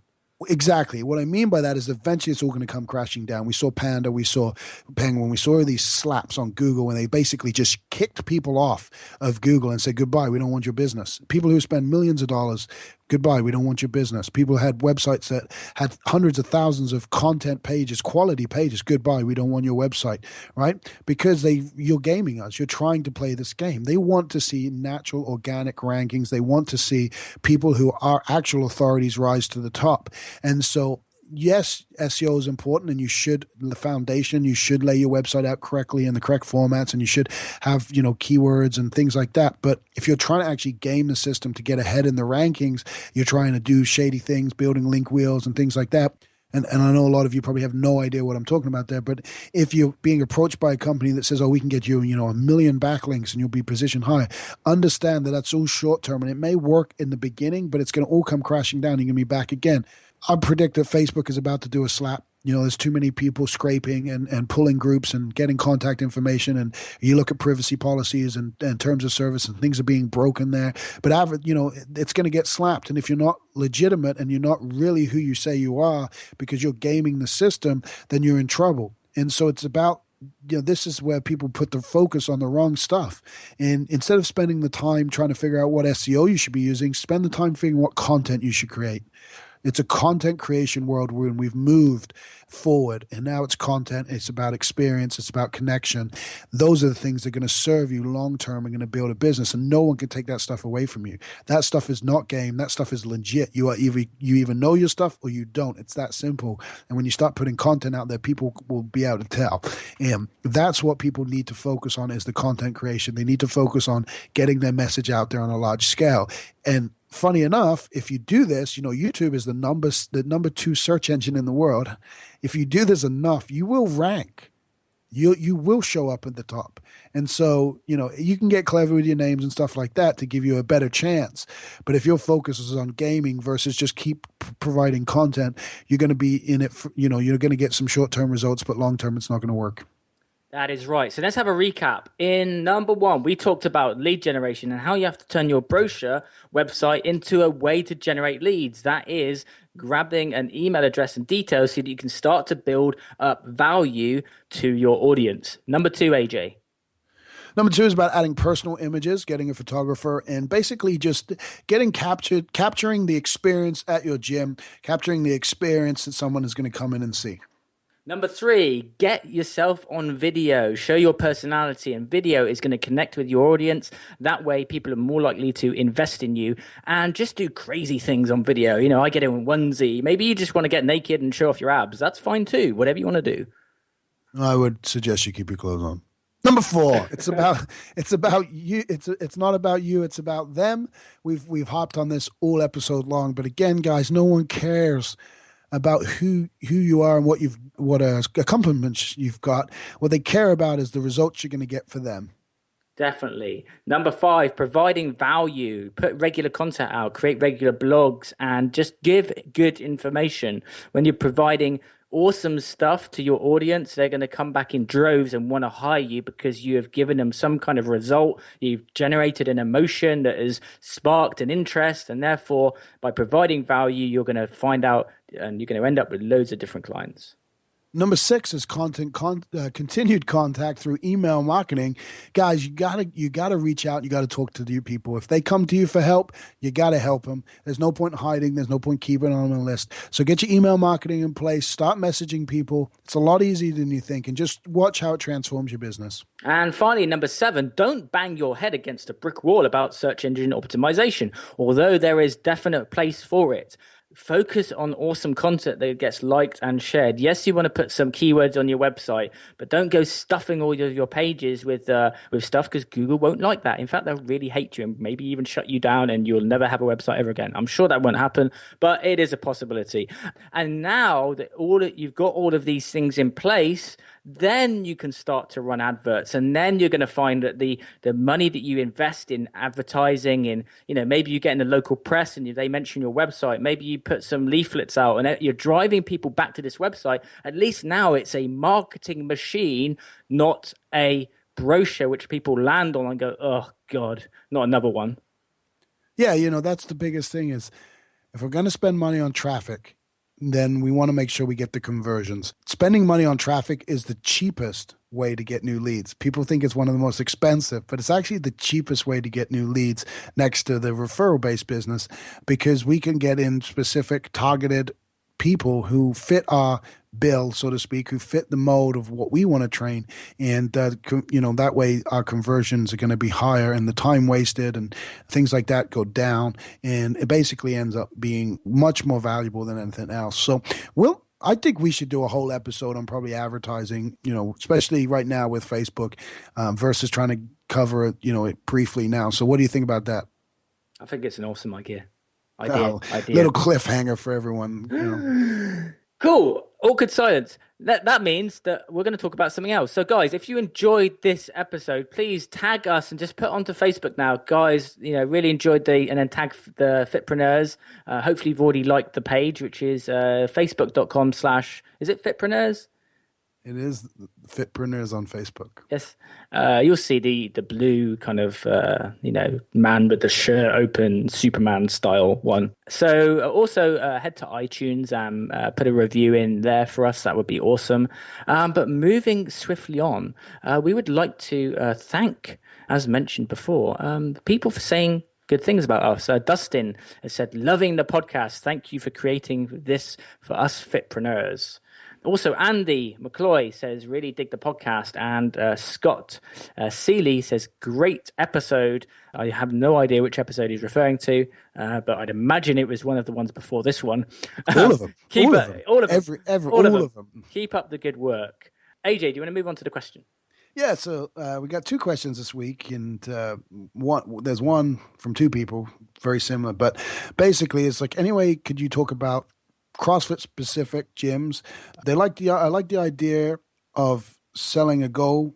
Exactly. What I mean by that is eventually it's all going to come crashing down. We saw Panda, we saw Penguin, we saw these slaps on Google when they basically just kicked people off of Google and said, goodbye, we don't want your business. People who spend millions of dollars, goodbye, we don't want your business. People had websites that had hundreds of thousands of content pages, quality pages, goodbye, we don't want your website, right? Because you're gaming us. You're trying to play this game. They want to see natural, organic rankings. They want to see people who are actual authorities rise to the top. And so, yes, SEO is important, and you should lay your website out correctly in the correct formats, and you should have, keywords and things like that. But if you're trying to actually game the system to get ahead in the rankings, you're trying to do shady things, building link wheels and things like that. And I know a lot of you probably have no idea what I'm talking about there, but if you're being approached by a company that says, oh, we can get you, 1 million backlinks and you'll be positioned high, understand that that's all short term, and it may work in the beginning, but it's going to all come crashing down. You're going to be back again. I predict that Facebook is about to do a slap. There's too many people scraping and pulling groups and getting contact information. And you look at privacy policies and terms of service, and things are being broken there. But it's going to get slapped. And if you're not legitimate and you're not really who you say you are because you're gaming the system, then you're in trouble. And so it's about, this is where people put the focus on the wrong stuff. And instead of spending the time trying to figure out what SEO you should be using, spend the time figuring what content you should create. It's a content creation world where we've moved forward, and now it's content. It's about experience. It's about connection. Those are the things that are going to serve you long term and going to build a business, and no one can take that stuff away from you. That stuff is not game. That stuff is legit. You either know your stuff or you don't. It's that simple. And when you start putting content out there, people will be able to tell. And that's what people need to focus on, is the content creation. They need to focus on getting their message out there on a large scale. And funny enough, if you do this, YouTube is the number 2 search engine in the world. If you do this enough, you will rank. You will show up at the top. And so, you can get clever with your names and stuff like that to give you a better chance. But if your focus is on gaming versus just keep providing content, you're going to be in it for, you're going to get some short-term results, but long-term it's not going to work. That is right. So let's have a recap. In number 1, we talked about lead generation and how you have to turn your brochure website into a way to generate leads. That is grabbing an email address and details so that you can start to build up value to your audience. Number 2, AJ. Number 2 is about adding personal images, getting a photographer, and basically just capturing the experience at your gym, capturing the experience that someone is going to come in and see. Number three, get yourself on video. Show your personality, and video is going to connect with your audience. That way, people are more likely to invest in you and just do crazy things on video. You know, I get in onesie. Maybe you just want to get naked and show off your abs. That's fine too. Whatever you want to do. I would suggest you keep your clothes on. Number four, it's about you. It's not about you. It's about them. We've hopped on this all episode long, but again, guys, no one cares about who you are and what accomplishments you've got. What they care about is the results you're going to get for them. Definitely. Number five, providing value. Put regular content out, create regular blogs, and just give good information. When you're providing awesome stuff to your audience, they're going to come back in droves and want to hire you because you have given them some kind of result. You've generated an emotion that has sparked an interest, and therefore, by providing value, you're going to find out and you're going to end up with loads of different clients. Number six is continued contact through email marketing. Guys, you gotta reach out. You gotta talk to your people. If they come to you for help, you gotta help them. There's no point hiding. There's no point keeping on a list. So get your email marketing in place. Start messaging people. It's a lot easier than you think, and just watch how it transforms your business. And finally, number seven, don't bang your head against a brick wall about search engine optimization, although there is definite place for it. Focus on awesome content that gets liked and shared. Yes, you want to put some keywords on your website, but don't go stuffing all of your pages with stuff, because Google won't like that. In fact, they'll really hate you and maybe even shut you down, and you'll never have a website ever again. I'm sure that won't happen, but it is a possibility. And now that you've got all of these things in place, then you can start to run adverts, and then you're going to find that the money that you invest in advertising, in, you know, maybe you get in the local press and they mention your website, maybe you put some leaflets out and you're driving people back to this website. At least now it's a marketing machine, not a brochure which people land on and go, oh God, not another one. Yeah, you know, that's the biggest thing is, if we're going to spend money on traffic, then we want to make sure we get the conversions. Spending money on traffic is the cheapest way to get new leads. People think it's one of the most expensive, but it's actually the cheapest way to get new leads next to the referral-based business, because we can get in specific targeted people who fit our bill, so to speak, who fit the mode of what we want to train. And, that way our conversions are going to be higher and the time wasted and things like that go down. And it basically ends up being much more valuable than anything else. So I think we should do a whole episode on probably advertising, especially right now with Facebook, versus trying to cover it, it briefly now. So what do you think about that? I think it's an awesome idea. Little cliffhanger for everyone. Cool. Awkward silence. That means that we're going to talk about something else. So, guys, if you enjoyed this episode, please tag us and just put onto Facebook now. Guys, really enjoyed and then tag the Fitpreneurs. Hopefully you've already liked the page, which is facebook.com/ is it Fitpreneurs? It is Fitpreneurs on Facebook. Yes. You'll see the blue kind of, man with the shirt open, Superman style one. So also head to iTunes and put a review in there for us. That would be awesome. But moving swiftly on, we would like to thank, as mentioned before, people for saying good things about us. Dustin has said, loving the podcast. Thank you for creating this for us Fitpreneurs. Also, Andy McCloy says, really dig the podcast. And Scott Seeley says, great episode. I have no idea which episode he's referring to, but I'd imagine it was one of the ones before this one. All of them. All of them. Keep up the good work. AJ, do you want to move on to the question? Yeah, so we got two questions this week, and there's one from two people, very similar. But basically, it's like, anyway, could you talk about CrossFit specific gyms? I like the idea of selling a go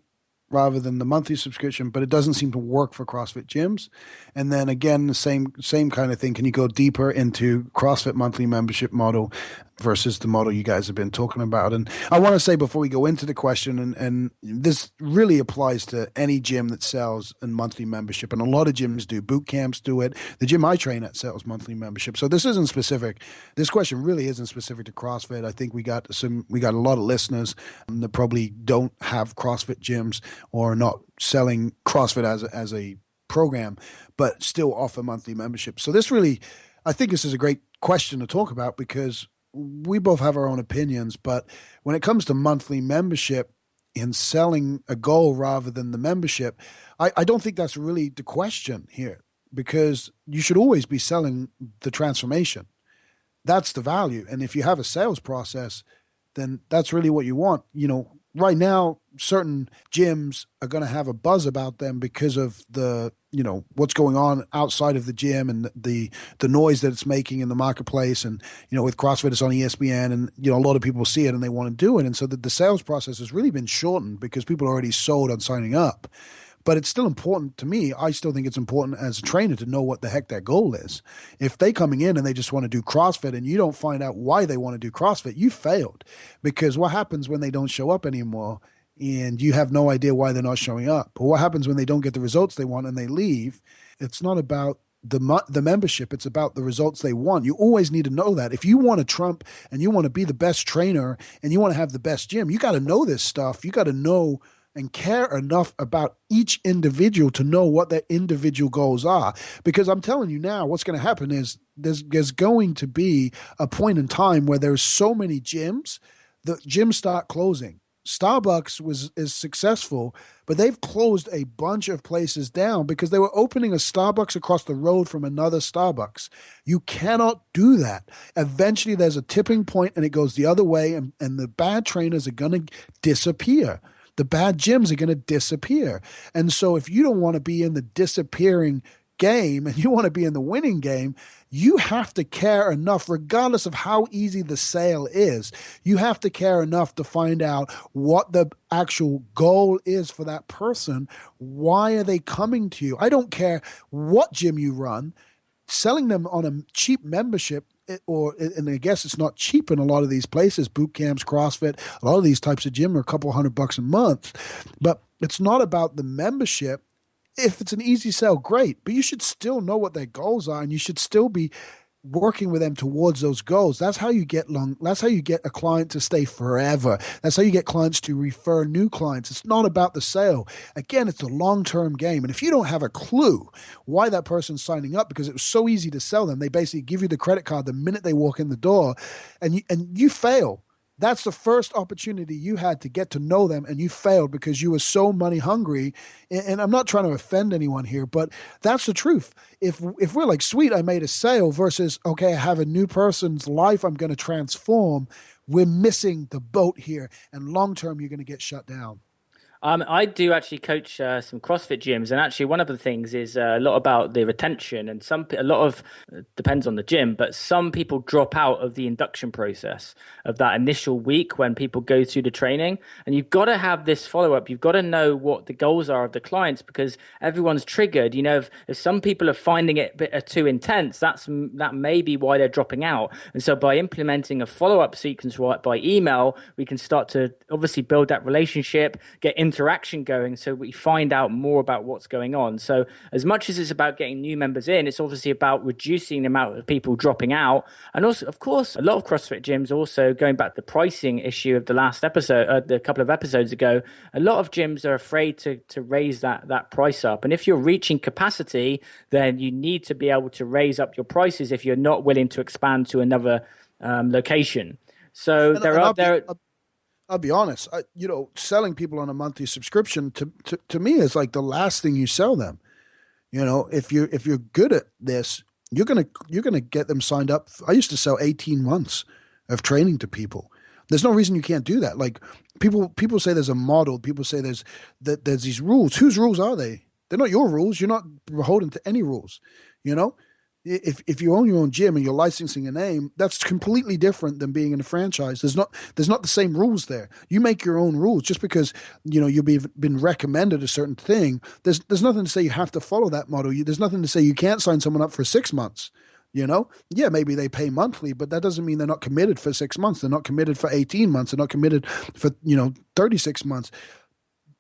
rather than the monthly subscription, but it doesn't seem to work for CrossFit gyms. And then again, the same kind of thing. Can you go deeper into CrossFit monthly membership model versus the model you guys have been talking about? And I want to say before we go into the question, and this really applies to any gym that sells a monthly membership, and a lot of gyms do. Boot camps do it. The gym I train at sells monthly membership. So this isn't specific. This question really isn't specific to CrossFit. I think we got a lot of listeners that probably don't have CrossFit gyms or not selling CrossFit as a program, but still offer monthly membership. So I think this is a great question to talk about, because we both have our own opinions, but when it comes to monthly membership in selling a goal rather than the membership, I don't think that's really the question here because you should always be selling the transformation. That's the value. And if you have a sales process, then that's really what you want. Right now, certain gyms are going to have a buzz about them because of what's going on outside of the gym and the noise that it's making in the marketplace. And, with CrossFit, it's on ESPN and, a lot of people see it and they want to do it. And so the sales process has really been shortened because people are already sold on signing up. But it's still important to me. I still think it's important as a trainer to know what the heck their goal is. If they coming in and they just want to do CrossFit and you don't find out why they want to do CrossFit, you failed. Because what happens when they don't show up anymore and you have no idea why they're not showing up? Or what happens when they don't get the results they want and they leave? It's not about the membership. It's about the results they want. You always need to know that. If you want to trump and you want to be the best trainer and you want to have the best gym, you got to know this stuff. You got to know and care enough about each individual to know what their individual goals are. Because I'm telling you now, what's going to happen is there's going to be a point in time where there's so many gyms, the gyms start closing. Starbucks is successful, but they've closed a bunch of places down because they were opening a Starbucks across the road from another Starbucks. You cannot do that. Eventually, there's a tipping point and it goes the other way, and the bad trainers are going to disappear. The bad gyms are going to disappear. And so if you don't want to be in the disappearing game and you want to be in the winning game, you have to care enough, regardless of how easy the sale is. You have to care enough to find out what the actual goal is for that person. Why are they coming to you? I don't care what gym you run. Selling them on a cheap membership, and I guess it's not cheap in a lot of these places, boot camps, CrossFit, a lot of these types of gym are a couple $100 a month, but it's not about the membership. If it's an easy sell, great, but you should still know what their goals are and you should still be working with them towards those goals. That's how you get a client to stay forever. That's how you get clients to refer new clients. It's not about the sale. Again, it's a long-term game. And if you don't have a clue why that person's signing up, because it was so easy to sell them, they basically give you the credit card the minute they walk in the door and you fail. That's the first opportunity you had to get to know them, and you failed because you were so money hungry. And I'm not trying to offend anyone here, but that's the truth. If we're like, sweet, I made a sale versus, okay, I have a new person's life I'm going to transform, we're missing the boat here. And long term, you're going to get shut down. I do actually coach some CrossFit gyms, and actually one of the things is a lot about the retention, and a lot of depends on the gym, but some people drop out of the induction process of that initial week when people go through the training, and you've got to have this follow up. You've got to know what the goals are of the clients because everyone's triggered. If some people are finding it a bit too intense, that may be why they're dropping out. And so by implementing a follow up sequence by email, we can start to obviously build that relationship, get interaction going so we find out more about what's going on. So as much as it's about getting new members in, it's obviously about reducing the amount of people dropping out. And also, of course, a lot of CrossFit gyms also, going back to the pricing issue of the last episode, a couple of episodes ago, a lot of gyms are afraid to raise that price up. And if you're reaching capacity, then you need to be able to raise up your prices if you're not willing to expand to another location. So I'll be honest. Selling people on a monthly subscription to me is like the last thing you sell them. If you're good at this, you're gonna get them signed up. I used to sell 18 months of training to people. There's no reason you can't do that. Like people say there's a model. People say there's these rules. Whose rules are they? They're not your rules. You're not beholden to any rules. If you own your own gym and you're licensing a name, that's completely different than being in a franchise. There's not the same rules there. You make your own rules just because you've been recommended a certain thing. There's nothing to say you have to follow that model. There's nothing to say you can't sign someone up for 6 months. Yeah, maybe they pay monthly, but that doesn't mean they're not committed for 6 months. They're not committed for 18 months. They're not committed for 36 months.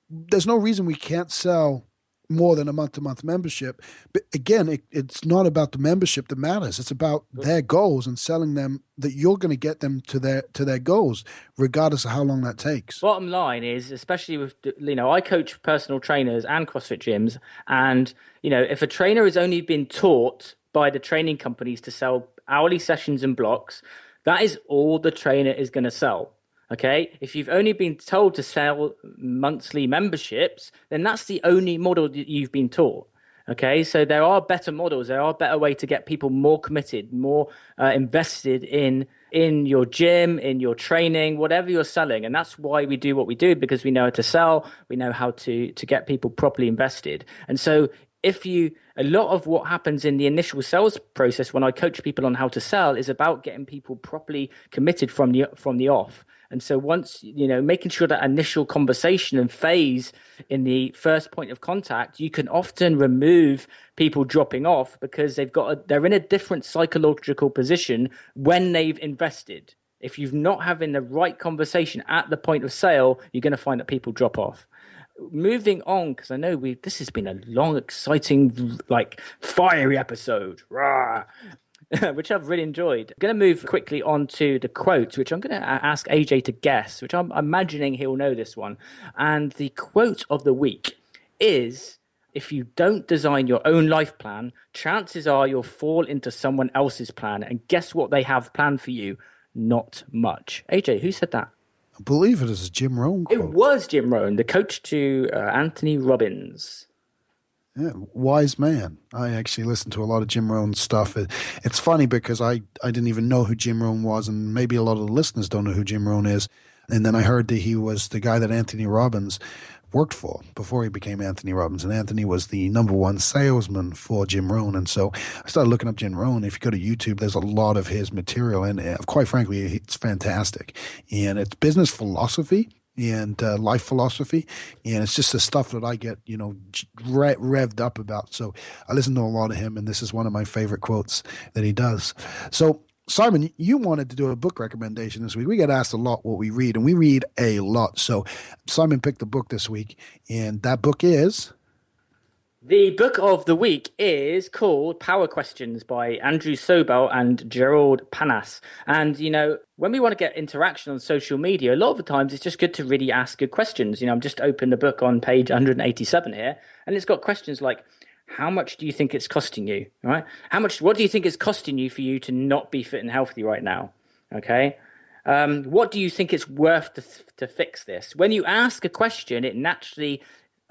There's no reason we can't sell more than a month-to-month membership. But again, it's not about the membership that matters. It's about their goals and selling them that you're going to get them to their goals, regardless of how long that takes. Bottom line is, especially with, I coach personal trainers and CrossFit gyms. And, if a trainer has only been taught by the training companies to sell hourly sessions and blocks, That is all the trainer is going to sell. Okay. If you've only been told to sell monthly memberships, then that's the only model that you've been taught. Okay. So there are better models. There are better way to get people more committed, more invested in your gym, in your training, whatever you're selling. And that's why we do what we do, because we know how to sell. We know how to get people properly invested. And so a lot of what happens in the initial sales process when I coach people on how to sell is about getting people properly committed from the off. And so once, making sure that initial conversation and phase in the first point of contact, you can often remove people dropping off because they're in a different psychological position when they've invested. If you're not having the right conversation at the point of sale, you're going to find that people drop off. Moving on, because I know this has been a long, exciting, fiery episode, rah, which I've really enjoyed. I'm going to move quickly on to the quote, which I'm going to ask AJ to guess, which I'm imagining he'll know this one. And the quote of the week is, if you don't design your own life plan, chances are you'll fall into someone else's plan. And guess what they have planned for you? Not much. AJ, who said that? I believe it is a Jim Rohn quote. It was Jim Rohn, the coach to Anthony Robbins. Yeah, wise man. I actually listened to a lot of Jim Rohn stuff. It's funny because I didn't even know who Jim Rohn was, and maybe a lot of the listeners don't know who Jim Rohn is. And then I heard that he was the guy that Anthony Robbins worked for before he became Anthony Robbins. And Anthony was the number one salesman for Jim Rohn. And so I started looking up Jim Rohn. If you go to YouTube, there's a lot of his material. And quite frankly, it's fantastic. And it's business philosophy and life philosophy. And it's just the stuff that I get, revved up about. So I listen to a lot of him. And this is one of my favorite quotes that he does. So Simon, you wanted to do a book recommendation this week. We get asked a lot what we read, and we read a lot. So Simon picked a book this week, and that book is? The book of the week is called Power Questions by Andrew Sobel and Gerald Panas. And, when we want to get interaction on social media, a lot of the times it's just good to really ask good questions. I'm just opened the book on page 187 here, and it's got questions like, how much do you think it's costing you, right? What do you think it's costing you for you to not be fit and healthy right now? Okay. What do you think it's worth to fix this? When you ask a question, it naturally,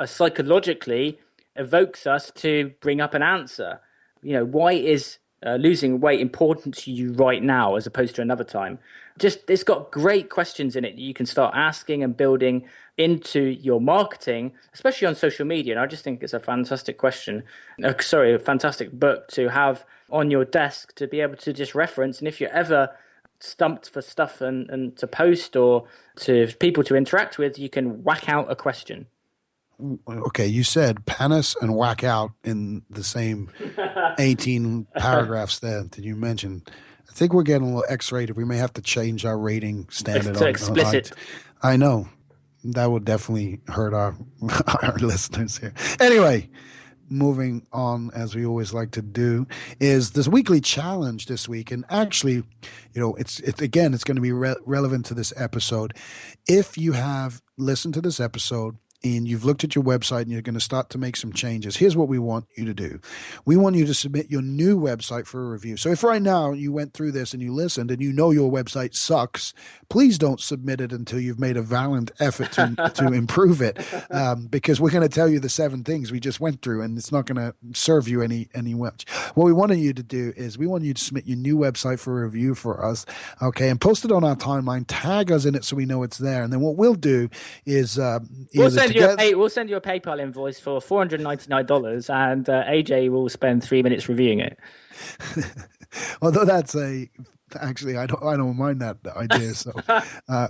psychologically evokes us to bring up an answer. Why is losing weight important to you right now as opposed to another time? It's got great questions in it that you can start asking and building into your marketing, especially on social media. And I just think it's a fantastic a fantastic book to have on your desk to be able to just reference. And if you're ever stumped for stuff and to post or to people to interact with, you can whack out a question. Okay, you said Panis and whack out in the same 18 paragraphs there that you mentioned. I think we're getting a little X-rated. We may have to change our rating standard. It's explicit. I know. That would definitely hurt our listeners here. Anyway, moving on, as we always like to do, is this weekly challenge this week. And actually, it's going to be relevant to this episode. If you have listened to this episode and you've looked at your website and you're going to start to make some changes, here's what we want you to do. We want you to submit your new website for a review. So if right now you went through this and you listened and you know your website sucks, please don't submit it until you've made a valiant effort to improve it, because we're going to tell you the 7 things we just went through, and it's not going to serve you any much. What we wanted you to do is we want you to submit your new website for a review for us, okay, and post it on our timeline, tag us in it so we know it's there. And then what we'll do is we'll send you a PayPal invoice for $499, and AJ will spend 3 minutes reviewing it. Although actually, I don't mind that idea. So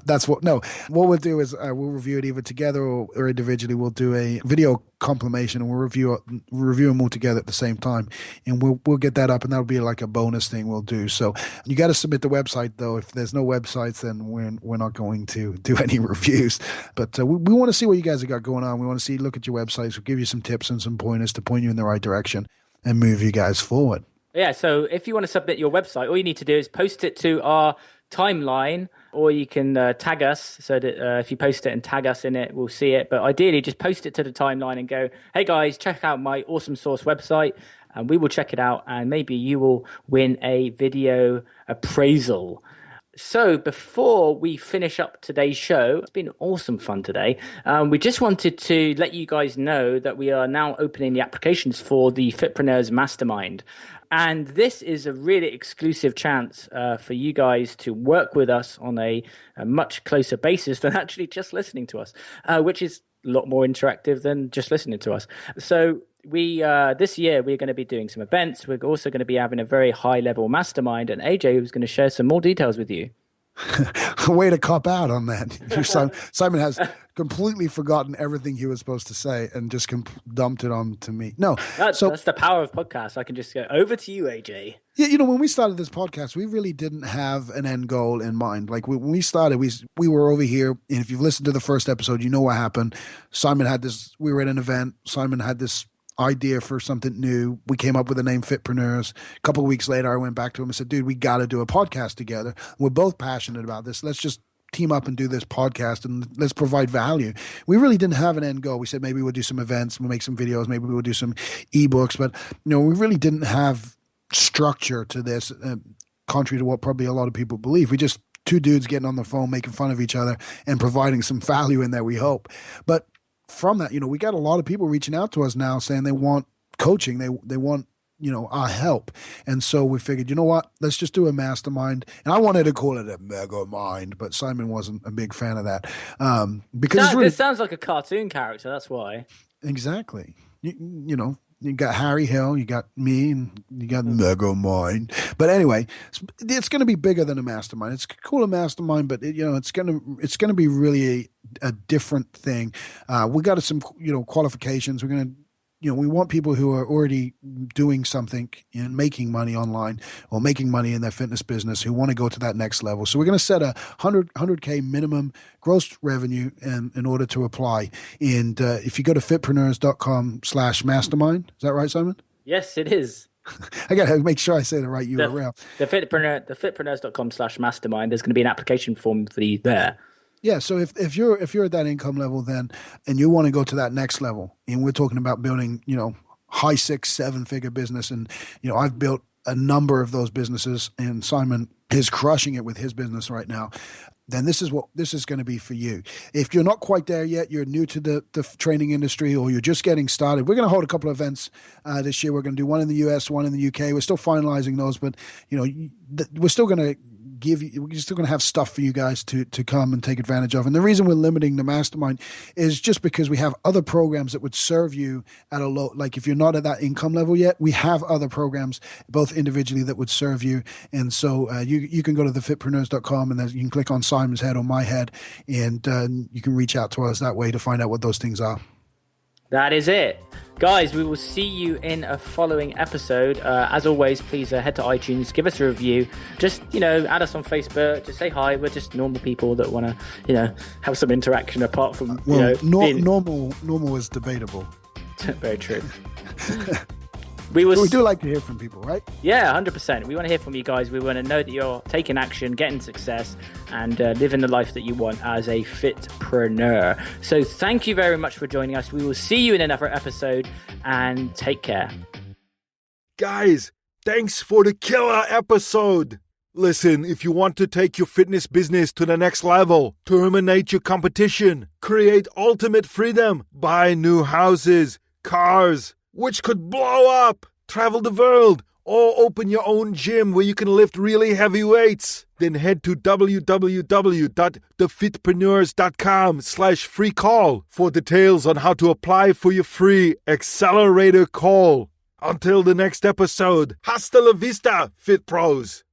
that's what we'll do is we'll review it either together or individually. We'll do a video compilation and we'll review them all together at the same time, and we'll get that up, and that'll be like a bonus thing we'll do. So you got to submit the website though. If there's no websites, then we're not going to do any reviews. But we want to see what you guys have got going on. We want to look at your websites. We'll give you some tips and some pointers to point you in the right direction and move you guys forward. Yeah, so if you want to submit your website, all you need to do is post it to our timeline, or you can tag us so that if you post it and tag us in it, we'll see it. But ideally, just post it to the timeline and go, hey guys, check out my Awesome Source website, and we will check it out, and maybe you will win a video appraisal. So before we finish up today's show, it's been awesome fun today. We just wanted to let you guys know that we are now opening the applications for the Fitpreneurs Mastermind. And this is a really exclusive chance for you guys to work with us on a much closer basis than actually just listening to us, which is a lot more interactive than just listening to us. So we this year we're going to be doing some events. We're also going to be having a very high level mastermind, and AJ was going to share some more details with you. Way to cop out on that. Simon has completely forgotten everything he was supposed to say and just dumped it on to me. No, that's the power of podcasts. I can just go over to you, AJ. Yeah, when we started this podcast, we really didn't have an end goal in mind. Like when we started, we were over here, and if you've listened to the first episode, you know what happened. Simon had this. We were at an event. Simon had this idea for something new. We came up with the name Fitpreneurs. A couple of weeks later, I went back to him and said, dude, we got to do a podcast together. We're both passionate about this. Let's just team up and do this podcast and let's provide value. We really didn't have an end goal. We said, maybe we'll do some events, we'll make some videos, maybe we'll do some ebooks, but we really didn't have structure to this, contrary to what probably a lot of people believe. We just two dudes getting on the phone, making fun of each other and providing some value in there, we hope. But from that, we got a lot of people reaching out to us now saying they want coaching. They want, our help. And so we figured, you know what, let's just do a mastermind. And I wanted to call it a mega mind, but Simon wasn't a big fan of that. Because it sounds like a cartoon character. That's why. Exactly. You got Harry Hill, you got me, and you got Mega Mind. But anyway, it's going to be bigger than a mastermind. It's cool a mastermind, but it's going to be really a different thing. We got some qualifications. We're going to we want people who are already doing something and making money online or making money in their fitness business who want to go to that next level. So we're going to set a 100K minimum gross revenue in order to apply. And if you go to fitpreneurs.com/mastermind, is that right, Simon? Yes, it is. I got to make sure I say the right URL. The fitpreneurs.com/mastermind, there's going to be an application form for you there. Yeah, so if you're at that income level then, and you want to go to that next level, and we're talking about building, high 6-7 figure business, and I've built a number of those businesses, and Simon is crushing it with his business right now. Then this is going to be for you. If you're not quite there yet, you're new to the training industry, or you're just getting started, we're going to hold a couple of events this year. We're going to do one in the US, one in the UK. We're still finalizing those, but we're still going to we're still going to have stuff for you guys to come and take advantage of. And the reason we're limiting the mastermind is just because we have other programs that would serve you at a low, like if you're not at that income level yet, we have other programs both individually that would serve you. And so you can go to thefitpreneurs.com and then you can click on Simon's head or my head, and you can reach out to us that way to find out what those things are. That is it. Guys, we will see you in a following episode. As always, please head to iTunes, give us a review. Just, add us on Facebook. Just say hi. We're just normal people that want to, have some interaction apart from, normal is debatable. Very true. We do like to hear from people, right? Yeah, 100%. We want to hear from you guys. We want to know that you're taking action, getting success, and living the life that you want as a fitpreneur. So thank you very much for joining us. We will see you in another episode, and take care. Guys, thanks for the killer episode. Listen, if you want to take your fitness business to the next level, terminate your competition, create ultimate freedom, buy new houses, cars, which could blow up, travel the world, or open your own gym where you can lift really heavy weights, then head to www.thefitpreneurs.com/free call for details on how to apply for your free accelerator call. Until the next episode, hasta la vista, Fit Pros.